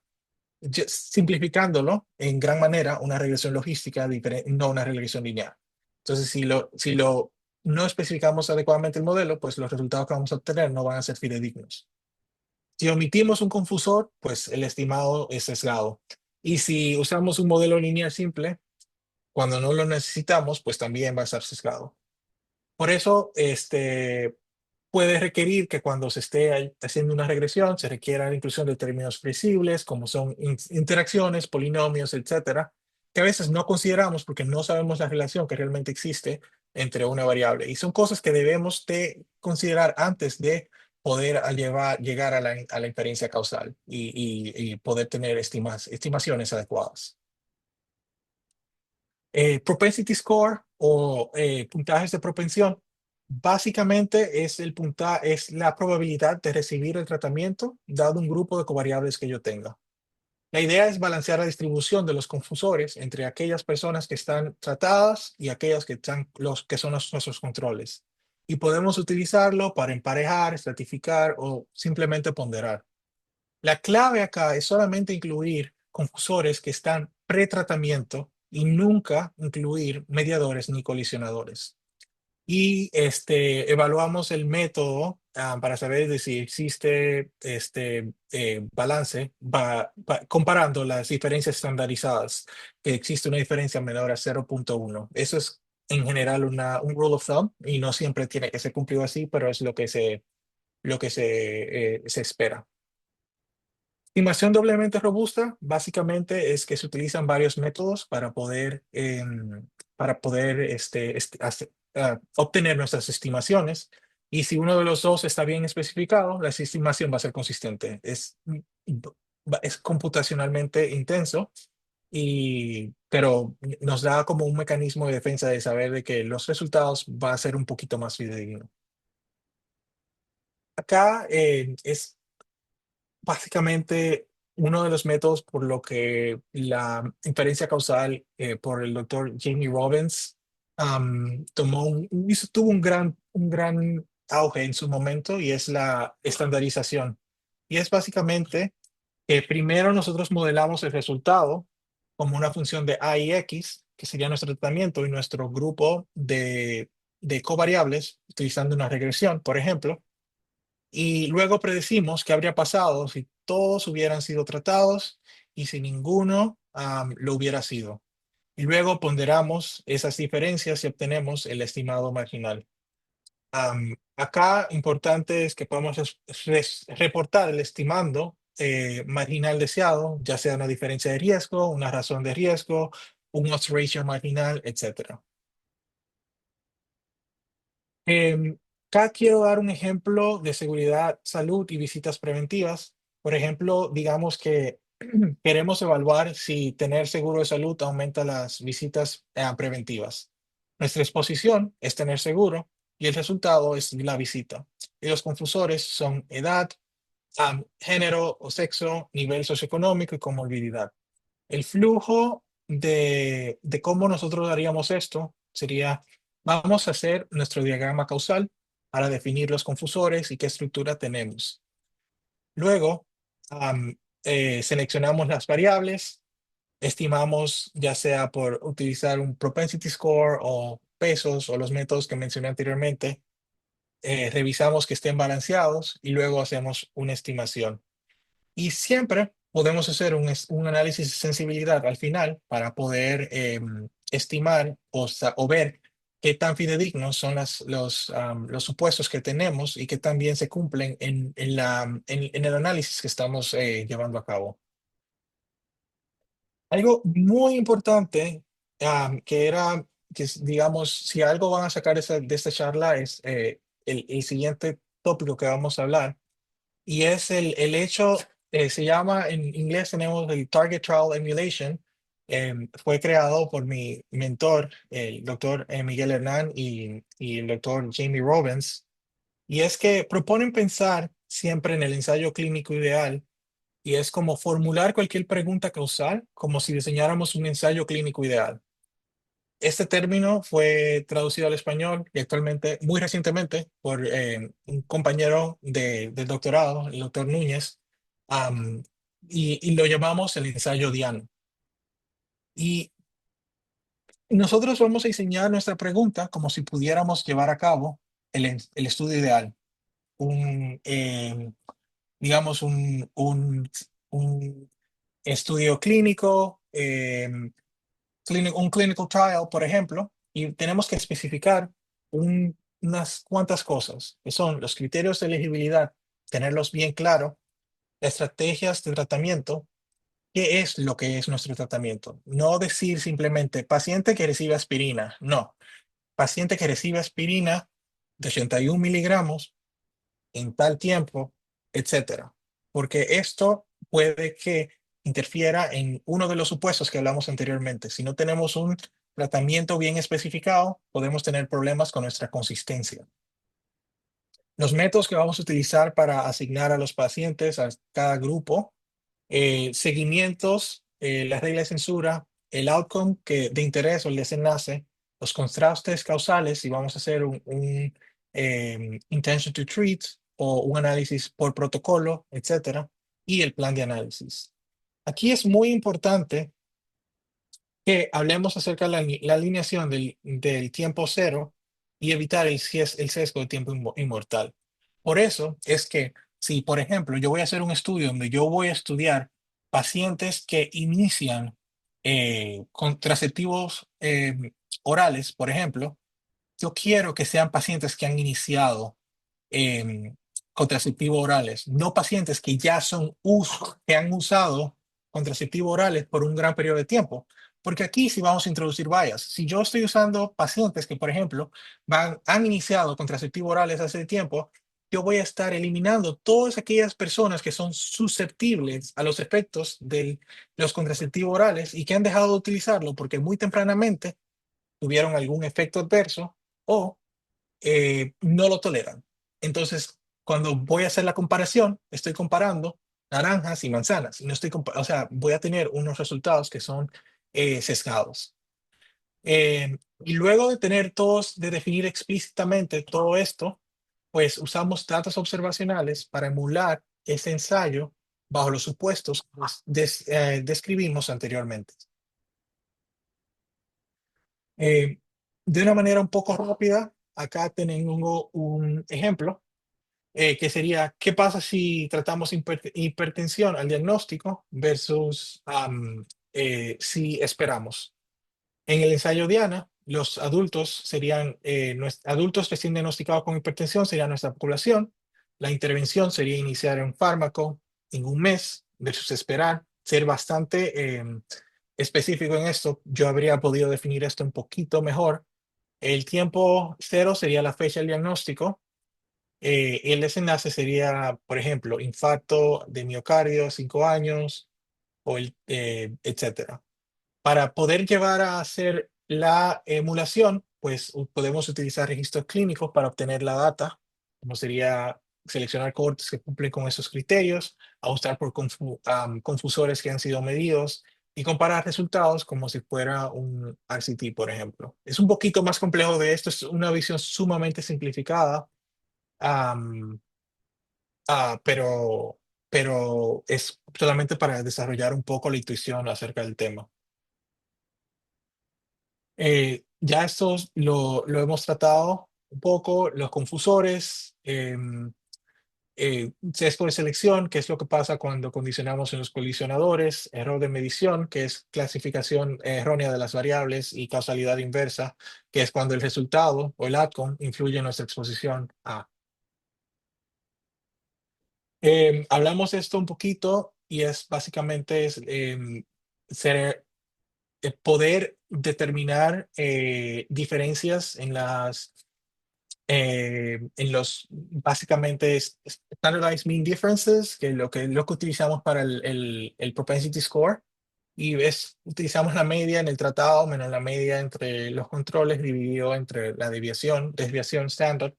simplificándolo en gran manera, una regresión logística, no una regresión lineal. Entonces, si lo no especificamos adecuadamente el modelo, pues los resultados que vamos a obtener no van a ser fidedignos. Si omitimos un confusor, pues el estimado es sesgado. Y si usamos un modelo lineal simple, cuando no lo necesitamos, pues también va a estar sesgado. Por eso, puede requerir que cuando se esté haciendo una regresión se requiera la inclusión de términos flexibles como son interacciones, polinomios, etcétera, que a veces no consideramos porque no sabemos la relación que realmente existe entre una variable. Y son cosas que debemos de considerar antes de poder llegar a la inferencia causal y poder tener estimaciones adecuadas. Propensity score o puntajes de propensión, básicamente es la probabilidad de recibir el tratamiento dado un grupo de covariables que yo tenga. La idea es balancear la distribución de los confusores entre aquellas personas que están tratadas y aquellas que están que son nuestros controles. Y podemos utilizarlo para emparejar, estratificar o simplemente ponderar. La clave acá es solamente incluir confusores que están pre-tratamiento y nunca incluir mediadores ni colisionadores. Y evaluamos el método para saber de si existe balance comparando las diferencias estandarizadas, que existe una diferencia menor a 0.1. Eso es en general un rule of thumb y no siempre tiene que ser cumplido así, pero es lo que se espera. Estimación doblemente robusta, básicamente es que se utilizan varios métodos para poder obtener nuestras estimaciones. Y si uno de los dos está bien especificado, la estimación va a ser consistente. Es computacionalmente intenso, pero nos da como un mecanismo de defensa de saber de que los resultados va a ser un poquito más fidedigno. Acá es básicamente uno de los métodos por lo que la inferencia causal por el doctor Jamie Robbins tuvo un gran auge en su momento y es la estandarización. Y es básicamente que primero nosotros modelamos el resultado como una función de A y X, que sería nuestro tratamiento y nuestro grupo de covariables, utilizando una regresión, por ejemplo. Y luego predecimos qué habría pasado si todos hubieran sido tratados y si ninguno lo hubiera sido. Y luego ponderamos esas diferencias y obtenemos el estimado marginal. Acá importante es que podamos reportar el estimando marginal deseado, ya sea una diferencia de riesgo, una razón de riesgo, un odds ratio marginal, etcétera. Acá quiero dar un ejemplo de seguridad, salud y visitas preventivas. Por ejemplo, digamos que queremos evaluar si tener seguro de salud aumenta las visitas preventivas. Nuestra exposición es tener seguro y el resultado es la visita. Y los confusores son edad, género o sexo, nivel socioeconómico y comorbilidad. El flujo de cómo nosotros haríamos esto sería, vamos a hacer nuestro diagrama causal para definir los confusores y qué estructura tenemos. Luego, seleccionamos las variables, estimamos ya sea por utilizar un propensity score o pesos o los métodos que mencioné anteriormente, revisamos que estén balanceados y luego hacemos una estimación. Y siempre podemos hacer un análisis de sensibilidad al final para poder estimar o ver qué tan fidedignos son los supuestos que tenemos y qué tan bien se cumplen en el análisis que estamos llevando a cabo. Algo muy importante digamos, si algo van a sacar de esta charla es el siguiente tópico que vamos a hablar, y es el hecho, se llama, en inglés tenemos el Target Trial Emulation. Fue creado por mi mentor, el doctor Miguel Hernán y el doctor Jamie Robbins, y es que proponen pensar siempre en el ensayo clínico ideal, y es como formular cualquier pregunta causal como si diseñáramos un ensayo clínico ideal. Este término fue traducido al español y actualmente, muy recientemente, por un compañero del doctorado, el doctor Núñez, am, y lo llamamos el ensayo Diana. Y nosotros vamos a diseñar nuestra pregunta como si pudiéramos llevar a cabo el estudio ideal, un, digamos, un estudio clínico, un clinical trial, por ejemplo, y tenemos que especificar unas cuantas cosas, que son los criterios de elegibilidad, tenerlos bien claro, estrategias de tratamiento, qué es lo que es nuestro tratamiento. No decir simplemente paciente que recibe aspirina, no, paciente que recibe aspirina de 81 miligramos en tal tiempo, etcétera. Porque esto puede que interfiera en uno de los supuestos que hablamos anteriormente. Si no tenemos un tratamiento bien especificado, podemos tener problemas con nuestra consistencia. Los métodos que vamos a utilizar para asignar a los pacientes a cada grupo, seguimientos, las reglas de censura, el outcome de interés o el desenlace, los contrastes causales, si vamos a hacer un intention to treat o un análisis por protocolo, etcétera, y el plan de análisis. Aquí es muy importante que hablemos acerca de la alineación del tiempo cero y evitar el sesgo de tiempo inmortal. Por eso es que si, por ejemplo, yo voy a hacer un estudio donde yo voy a estudiar pacientes que inician contraceptivos orales, por ejemplo, yo quiero que sean pacientes que han iniciado em, contraceptivos orales, no pacientes que ya que han usado contraceptivos orales por un gran periodo de tiempo. Porque aquí sí vamos a introducir bias. Si yo estoy usando pacientes que, por ejemplo, han iniciado contraceptivos orales hace tiempo, yo voy a estar eliminando todas aquellas personas que son susceptibles a los efectos de los contraceptivos orales y que han dejado de utilizarlo porque muy tempranamente tuvieron algún efecto adverso o no lo toleran. Entonces, cuando voy a hacer la comparación, estoy comparando naranjas y manzanas. Y no estoy, o sea, voy a tener unos resultados que son sesgados. Y luego de tener todos, de definir explícitamente todo esto, pues usamos datos observacionales para emular ese ensayo bajo los supuestos que describimos anteriormente. Eh, de una manera un poco rápida, acá tengo un ejemplo que sería, ¿qué pasa si tratamos hipertensión al diagnóstico versus si esperamos? En el ensayo Diana, los adultos serían, adultos recién diagnosticados con hipertensión sería nuestra población. La intervención sería iniciar un fármaco, en un mes versus esperar, ser bastante específico en esto, yo habría podido definir esto un poquito mejor. El tiempo cero sería la fecha del diagnóstico. El desenlace sería, por ejemplo, infarto de miocardio, 5 años, etcétera. Para poder llevar a hacer la emulación, pues podemos utilizar registros clínicos para obtener la data, como sería seleccionar cohortes que cumplen con esos criterios, ajustar por confusores que han sido medidos y comparar resultados como si fuera un RCT, por ejemplo. Es un poquito más complejo de esto, es una visión sumamente simplificada, am, pero es solamente para desarrollar un poco la intuición acerca del tema. Ya estos lo hemos tratado un poco, los confusores, sesgo de selección, que es lo que pasa cuando condicionamos en los colisionadores, error de medición, que es clasificación errónea de las variables, y causalidad inversa, que es cuando el resultado o el outcome influye en nuestra exposición a. Hablamos de esto un poquito y es básicamente ser, poder determinar diferencias en los básicamente standardized mean differences, que es lo que utilizamos para el propensity score, y utilizamos la media en el tratado menos la media entre los controles dividido entre la desviación estándar.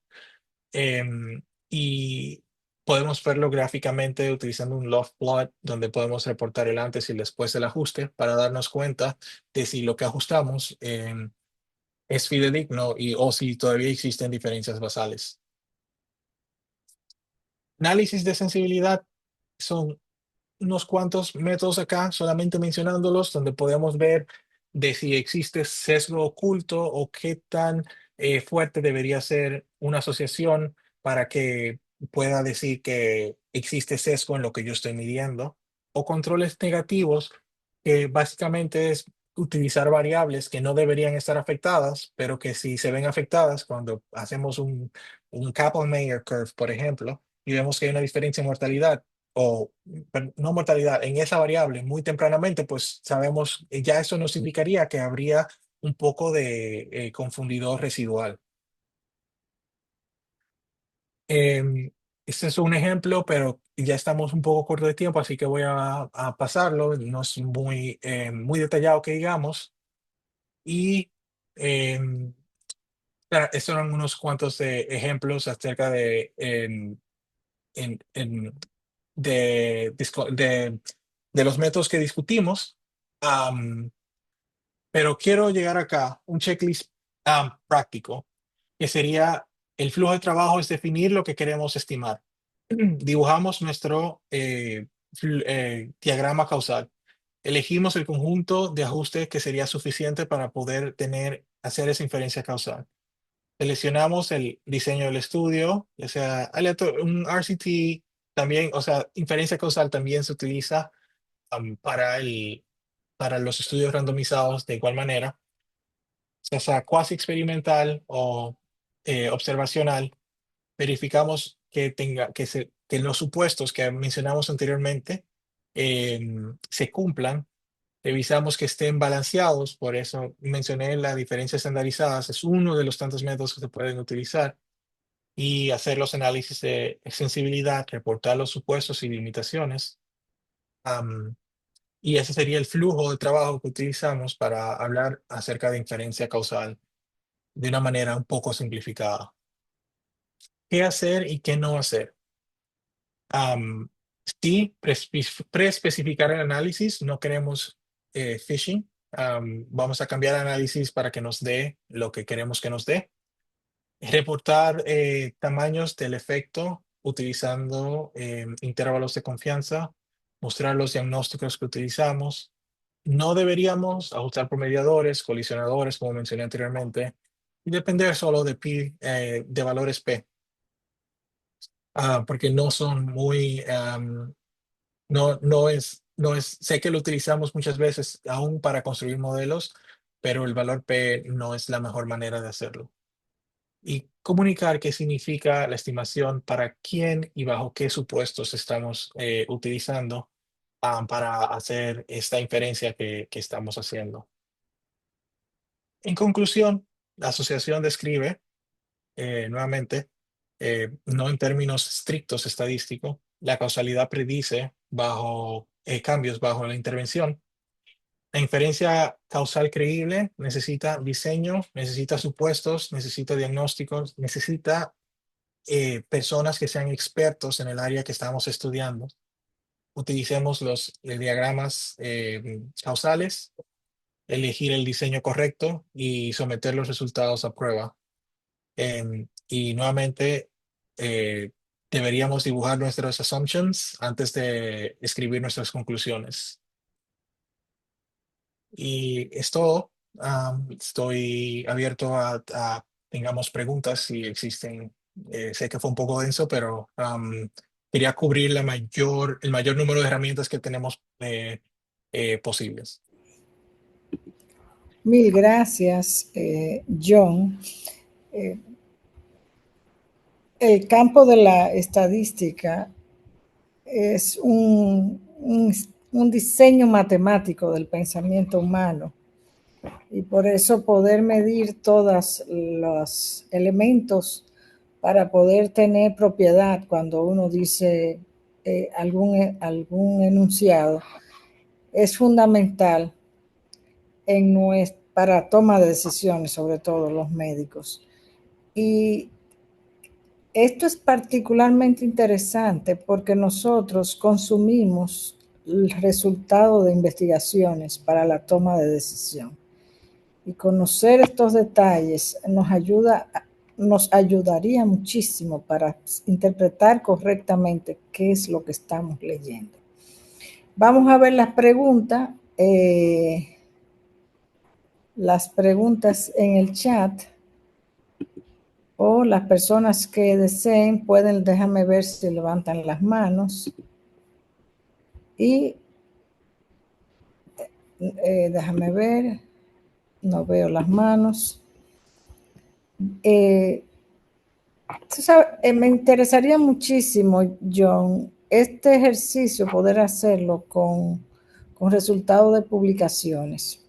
Y podemos verlo gráficamente utilizando un log plot donde podemos reportar el antes y el después del ajuste para darnos cuenta de si lo que ajustamos es fidedigno o si todavía existen diferencias basales. Análisis de sensibilidad son unos cuantos métodos acá, solamente mencionándolos, donde podemos ver de si existe sesgo oculto o qué tan fuerte debería ser una asociación para que pueda decir que existe sesgo en lo que yo estoy midiendo, o controles negativos, que básicamente es utilizar variables que no deberían estar afectadas, pero que sí se ven afectadas cuando hacemos un Kaplan-Meier curve, por ejemplo, y vemos que hay una diferencia en mortalidad o no mortalidad en esa variable muy tempranamente, pues sabemos, ya eso nos indicaría que habría un poco de confundidor residual. Este es un ejemplo, pero ya estamos un poco corto de tiempo, así que voy a pasarlo. No es muy detallado que digamos. Y estos son unos cuantos ejemplos acerca en- en- de los métodos que discutimos. Am, pero quiero llegar acá, un checklist práctico, que sería: el flujo de trabajo es definir lo que queremos estimar. Dibujamos nuestro diagrama causal. Elegimos el conjunto de ajustes que sería suficiente para poder hacer esa inferencia causal. Seleccionamos el diseño del estudio, ya sea un RCT también, o sea, inferencia causal también se utiliza para los estudios randomizados de igual manera, ya sea cuasi experimental o observacional. Verificamos que los supuestos que mencionamos anteriormente se cumplan. Revisamos que estén balanceados, por eso mencioné la diferencia estandarizadas, es uno de los tantos métodos que se pueden utilizar, y hacer los análisis de sensibilidad, reportar los supuestos y limitaciones. Y ese sería el flujo de trabajo que utilizamos para hablar acerca de inferencia causal de una manera un poco simplificada. ¿Qué hacer y qué no hacer? Am, sí, preespecificar el análisis, no queremos phishing. Vamos a cambiar el análisis para que nos dé lo que queremos que nos dé. Reportar tamaños del efecto utilizando intervalos de confianza, mostrar los diagnósticos que utilizamos. No deberíamos ajustar por mediadores, colisionadores, como mencioné anteriormente, y depender solo de valores P, porque no son no es, sé que lo utilizamos muchas veces aún para construir modelos, pero el valor P no es la mejor manera de hacerlo. y comunicar qué significa la estimación, para quién y bajo qué supuestos estamos utilizando para hacer esta inferencia que estamos haciendo. En conclusión, la asociación describe, nuevamente, no en términos estrictos estadísticos, la causalidad predice bajo cambios bajo la intervención. La inferencia causal creíble necesita diseño, necesita supuestos, necesita diagnósticos, necesita personas que sean expertos en el área que estamos estudiando. Utilicemos los diagramas causales, elegir el diseño correcto y someter los resultados a prueba. Y nuevamente, eh, deberíamos dibujar nuestros assumptions antes de escribir nuestras conclusiones. Y es todo. Estoy abierto tengamos preguntas si existen. Sé que fue un poco denso, pero quería cubrir el mayor número de herramientas que tenemos posibles. Mil gracias, John. Eh, el campo de la estadística es un diseño matemático del pensamiento humano y por eso poder medir todos los elementos para poder tener propiedad cuando uno dice algún enunciado es fundamental para toma de decisiones, sobre todo los médicos. Y esto es particularmente interesante porque nosotros consumimos el resultado de investigaciones para la toma de decisión. Y conocer estos detalles nos ayudaría muchísimo para interpretar correctamente qué es lo que estamos leyendo. Vamos a ver las preguntas en el chat, o las personas que deseen pueden, déjame ver si levantan las manos. Y déjame ver, no veo las manos. Tú sabes, me interesaría muchísimo, John, este ejercicio, poder hacerlo con resultados de publicaciones,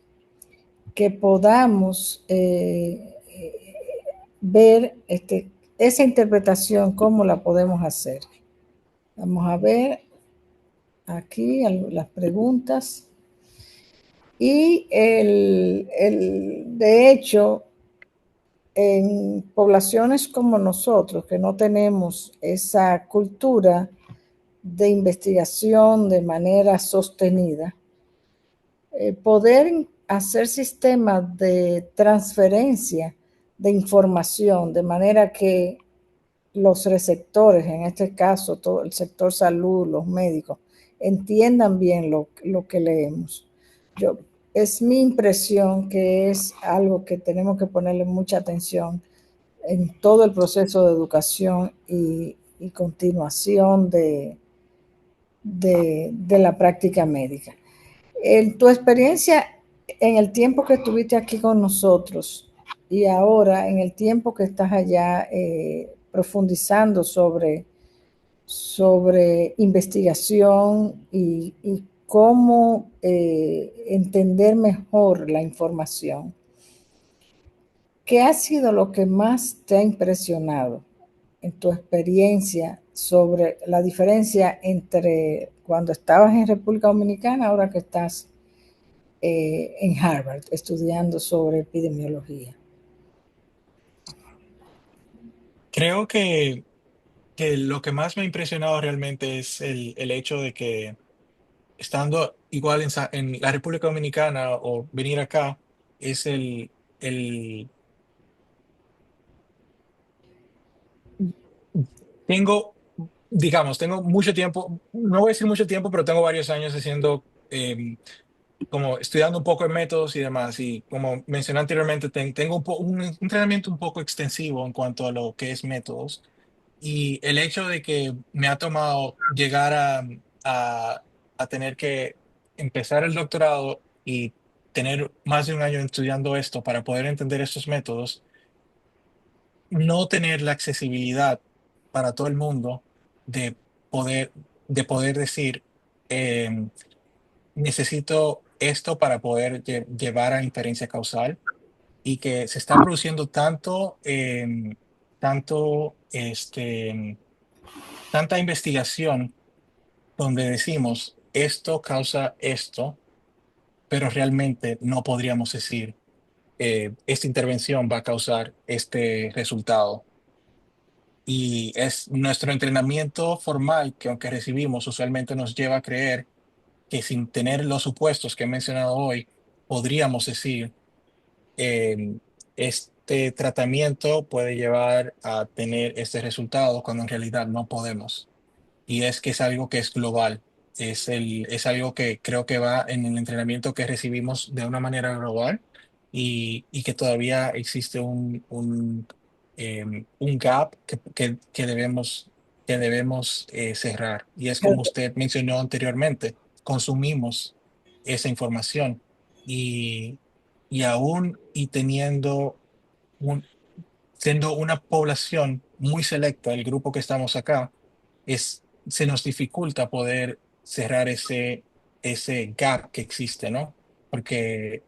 que podamos ver esa interpretación, cómo la podemos hacer. Vamos a ver aquí las preguntas. Y de hecho, en poblaciones como nosotros, que no tenemos esa cultura de investigación de manera sostenida, poder hacer sistemas de transferencia de información de manera que los receptores, en este caso todo el sector salud, los médicos, entiendan bien lo que leemos. Es mi impresión que es algo que tenemos que ponerle mucha atención en todo el proceso de educación y continuación de la práctica médica. En tu experiencia, en el tiempo que estuviste aquí con nosotros y ahora en el tiempo que estás allá profundizando sobre investigación y cómo entender mejor la información, ¿qué ha sido lo que más te ha impresionado en tu experiencia sobre la diferencia entre cuando estabas en República Dominicana, ahora que estás en Harvard estudiando sobre epidemiología? Creo que lo que más me ha impresionado realmente es el hecho de que, estando igual en la República Dominicana o venir acá, es el tengo, digamos, tengo mucho tiempo, no voy a decir mucho tiempo, pero tengo varios años haciendo, como estudiando un poco de métodos y demás. Y como mencioné anteriormente, tengo un entrenamiento un poco extensivo en cuanto a lo que es métodos. Y el hecho de que me ha tomado llegar a, a tener que empezar el doctorado y tener más de un año estudiando esto para poder entender estos métodos, no tener la accesibilidad para todo el mundo de poder, de poder decir, em, necesito esto para poder llevar a inferencia causal y que se está produciendo tanto, tanta investigación donde decimos esto causa esto, pero realmente no podríamos decir esta intervención va a causar este resultado. Y es nuestro entrenamiento formal que aunque recibimos usualmente nos lleva a creer que sin tener los supuestos que he mencionado hoy, podríamos decir este tratamiento puede llevar a tener este resultado cuando en realidad no podemos. Y es que es algo que es global. Es algo que creo que va en el entrenamiento que recibimos de una manera global y que todavía existe un gap que debemos cerrar. Y es como usted mencionó anteriormente, consumimos esa información y, y aún y un, siendo una población muy selecta, el grupo que estamos acá, se nos dificulta poder cerrar ese gap que existe, ¿no? Porque,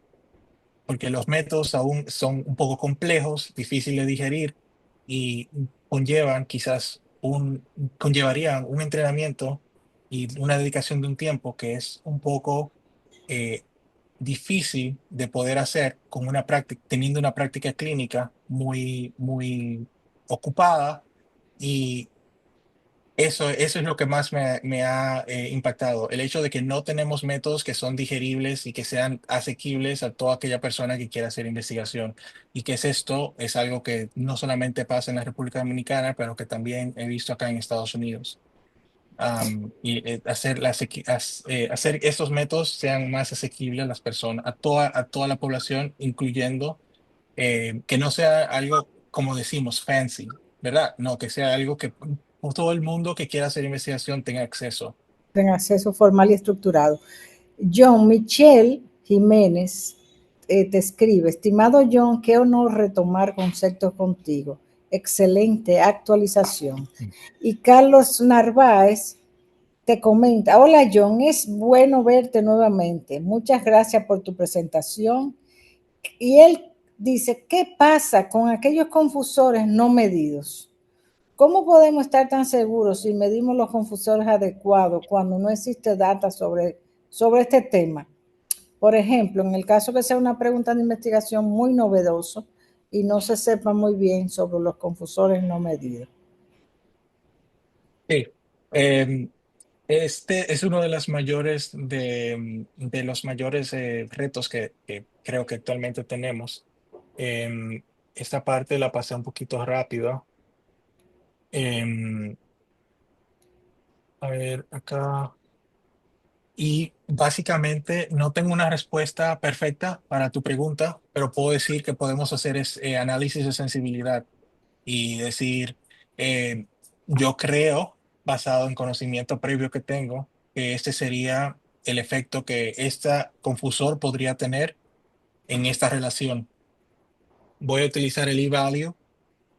porque los métodos aún son un poco complejos, difíciles de digerir y conllevarían un entrenamiento y una dedicación de un tiempo que es un poco eh, difícil de poder hacer con una práctica, teniendo una práctica clínica muy, muy ocupada y eso es lo que más me ha impactado, el hecho de que no tenemos métodos que son digeribles y que sean asequibles a toda aquella persona que quiera hacer investigación. Y que es algo que no solamente pasa en la República Dominicana, pero que también he visto acá en Estados Unidos. Hacer estos métodos sean más asequibles a las personas, a toda la población, incluyendo que no sea algo, como decimos, fancy, ¿verdad? No, que sea algo que todo el mundo que quiera hacer investigación tenga acceso. En acceso formal y estructurado. John Michel Jiménez te escribe, estimado John, qué honor retomar conceptos contigo. Excelente actualización. Y Carlos Narváez te comenta, hola John, es bueno verte nuevamente. Muchas gracias por tu presentación. Y él dice, ¿qué pasa con aquellos confusores no medidos? ¿Cómo podemos estar tan seguros si medimos los confusores adecuados cuando no existe data sobre este tema? Por ejemplo, en el caso que sea una pregunta de investigación muy novedoso y no se sepa muy bien sobre los confusores no medidos. Sí. Em, Este es uno de los mayores retos que creo que actualmente tenemos. Esta parte la pasé un poquito rápido. Em, a ver, acá. Y básicamente no tengo una respuesta perfecta para tu pregunta, pero puedo decir que podemos hacer análisis de sensibilidad y decir, eh, yo creo, basado en conocimiento previo que tengo, que este sería el efecto que este confusor podría tener en esta relación. Voy a utilizar el e-value,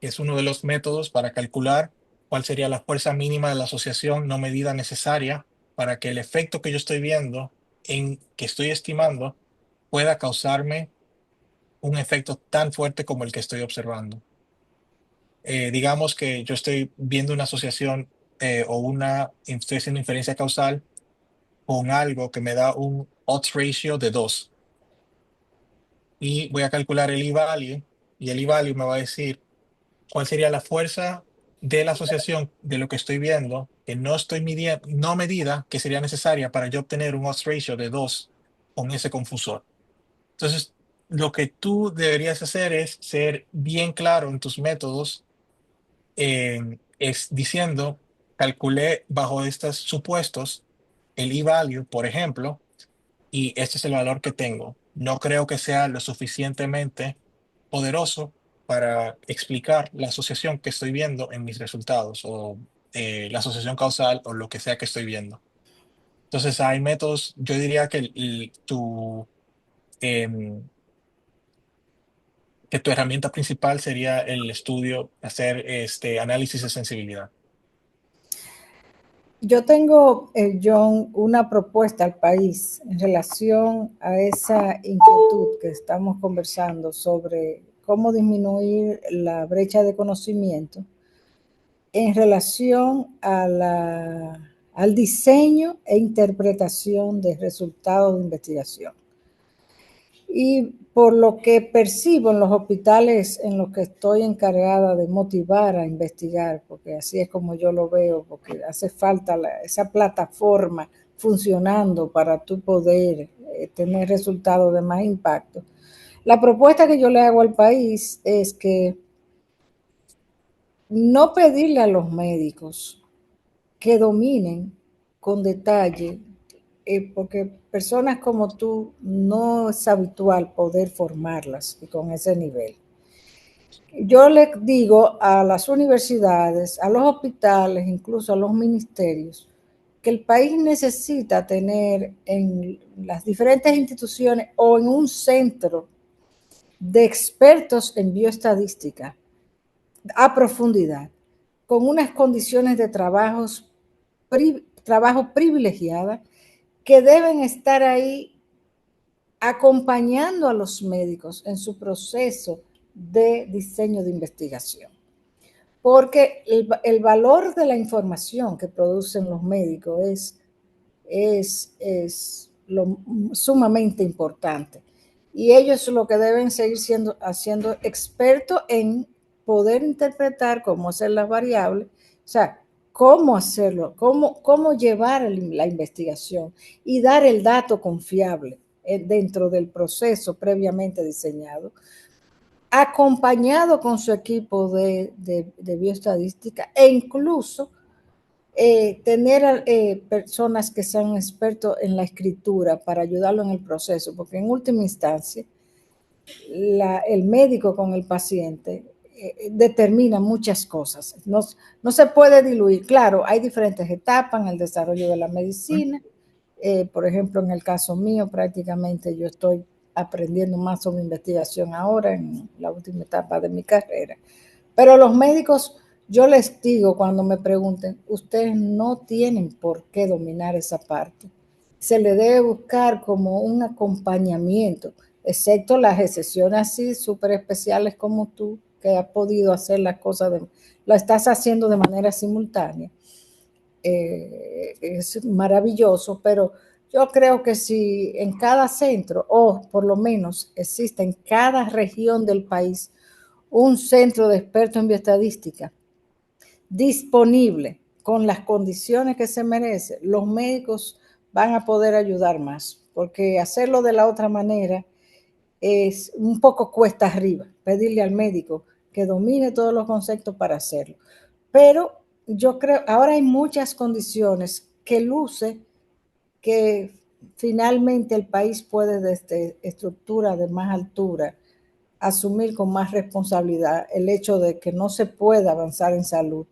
que es uno de los métodos para calcular cuál sería la fuerza mínima de la asociación no medida necesaria para que el efecto que yo estoy viendo, que estoy estimando, pueda causarme un efecto tan fuerte como el que estoy observando. Digamos que yo estoy viendo una asociación estoy haciendo inferencia causal con algo que me da un odds ratio de 2 y voy a calcular el e-value y el e-value me va a decir cuál sería la fuerza de la asociación de lo que estoy viendo, que no estoy midiendo, no medida, que sería necesaria para yo obtener un odds ratio de 2 con ese confusor. Entonces, lo que tú deberías hacer es ser bien claro en tus métodos, es diciendo, calculé bajo estos supuestos el e-value, por ejemplo, y este es el valor que tengo. No creo que sea lo suficientemente poderoso para explicar la asociación que estoy viendo en mis resultados o la asociación causal o lo que sea que estoy viendo. Entonces hay métodos, yo diría que que tu herramienta principal sería el estudio, hacer este análisis de sensibilidad. Yo tengo, John, una propuesta al país en relación a esa inquietud que estamos conversando sobre cómo disminuir la brecha de conocimiento en relación al diseño e interpretación de resultados de investigación. Y por lo que percibo en los hospitales en los que estoy encargada de motivar a investigar, porque así es como yo lo veo, porque hace falta esa plataforma funcionando para tú poder tener resultados de más impacto. La propuesta que yo le hago al país es que no pedirle a los médicos que dominen con detalle, porque personas como tú no es habitual poder formarlas y con ese nivel. Yo le digo a las universidades, a los hospitales, incluso a los ministerios, que el país necesita tener en las diferentes instituciones o en un centro de expertos en bioestadística a profundidad, con unas condiciones de trabajo privilegiadas que deben estar ahí acompañando a los médicos en su proceso de diseño de investigación. Porque el valor de la información que producen los médicos es sumamente importante. Y ellos lo que deben seguir haciendo expertos en poder interpretar cómo hacer las variables, o sea, cómo hacerlo, cómo llevar la investigación y dar el dato confiable dentro del proceso previamente diseñado, acompañado con su equipo de bioestadística e incluso tener personas que sean expertos en la escritura para ayudarlo en el proceso, porque en última instancia el médico con el paciente determina muchas cosas. No se puede diluir. Claro, hay diferentes etapas en el desarrollo de la medicina. Por ejemplo, en el caso mío, prácticamente yo estoy aprendiendo más sobre investigación ahora, en la última etapa de mi carrera. Pero los médicos, yo les digo cuando me pregunten, ustedes no tienen por qué dominar esa parte. Se le debe buscar como un acompañamiento, excepto las excepciones así súper especiales como tú, que has podido hacer las cosas, la estás haciendo de manera simultánea. Es maravilloso, pero yo creo que si en cada centro, o por lo menos existe en cada región del país, un centro de expertos en bioestadística disponible con las condiciones que se merece, los médicos van a poder ayudar más, porque hacerlo de la otra manera es un poco cuesta arriba, pedirle al médico que domine todos los conceptos para hacerlo. Pero yo creo, ahora hay muchas condiciones que luce que finalmente el país puede desde estructura de más altura asumir con más responsabilidad el hecho de que no se puede avanzar en salud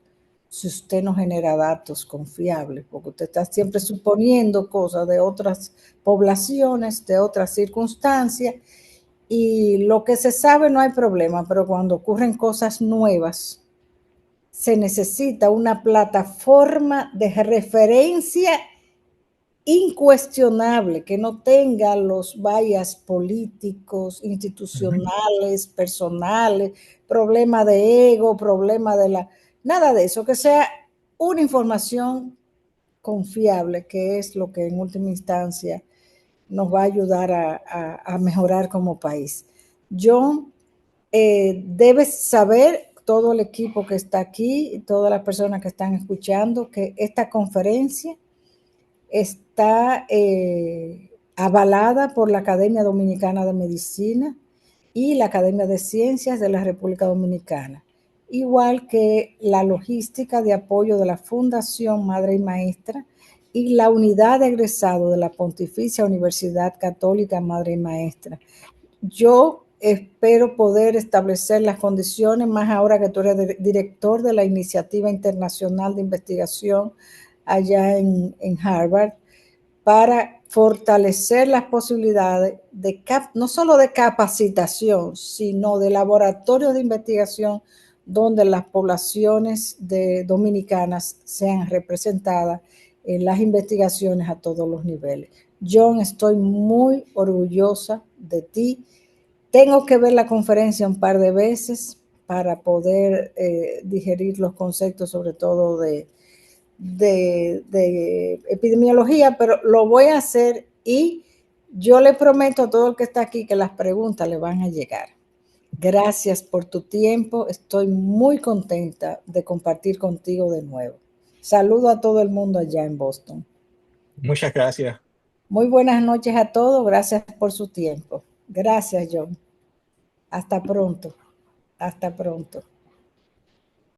si usted no genera datos confiables, porque usted está siempre suponiendo cosas de otras poblaciones, de otras circunstancias, y lo que se sabe no hay problema, pero cuando ocurren cosas nuevas, se necesita una plataforma de referencia incuestionable, que no tenga los bias políticos, institucionales, personales, problema de ego, problema de nada de eso, que sea una información confiable, que es lo que en última instancia nos va a ayudar a mejorar como país. John, debes saber, todo el equipo que está aquí y todas las personas que están escuchando, que esta conferencia está avalada por la Academia Dominicana de Medicina y la Academia de Ciencias de la República Dominicana, igual que la logística de apoyo de la Fundación Madre y Maestra y la unidad de egresado de la Pontificia Universidad Católica Madre y Maestra. Yo espero poder establecer las condiciones, más ahora que tú eres director de la Iniciativa Internacional de Investigación allá en Harvard, para fortalecer las posibilidades de no solo de capacitación, sino de laboratorios de investigación donde las poblaciones dominicanas sean representadas en las investigaciones a todos los niveles. John, estoy muy orgullosa de ti. Tengo que ver la conferencia un par de veces para poder digerir los conceptos, sobre todo de epidemiología, pero lo voy a hacer y yo le prometo a todo el que está aquí que las preguntas le van a llegar. Gracias por tu tiempo. Estoy muy contenta de compartir contigo de nuevo. Saludo a todo el mundo allá en Boston. Muchas gracias. Muy buenas noches a todos. Gracias por su tiempo. Gracias, John. Hasta pronto. Hasta pronto.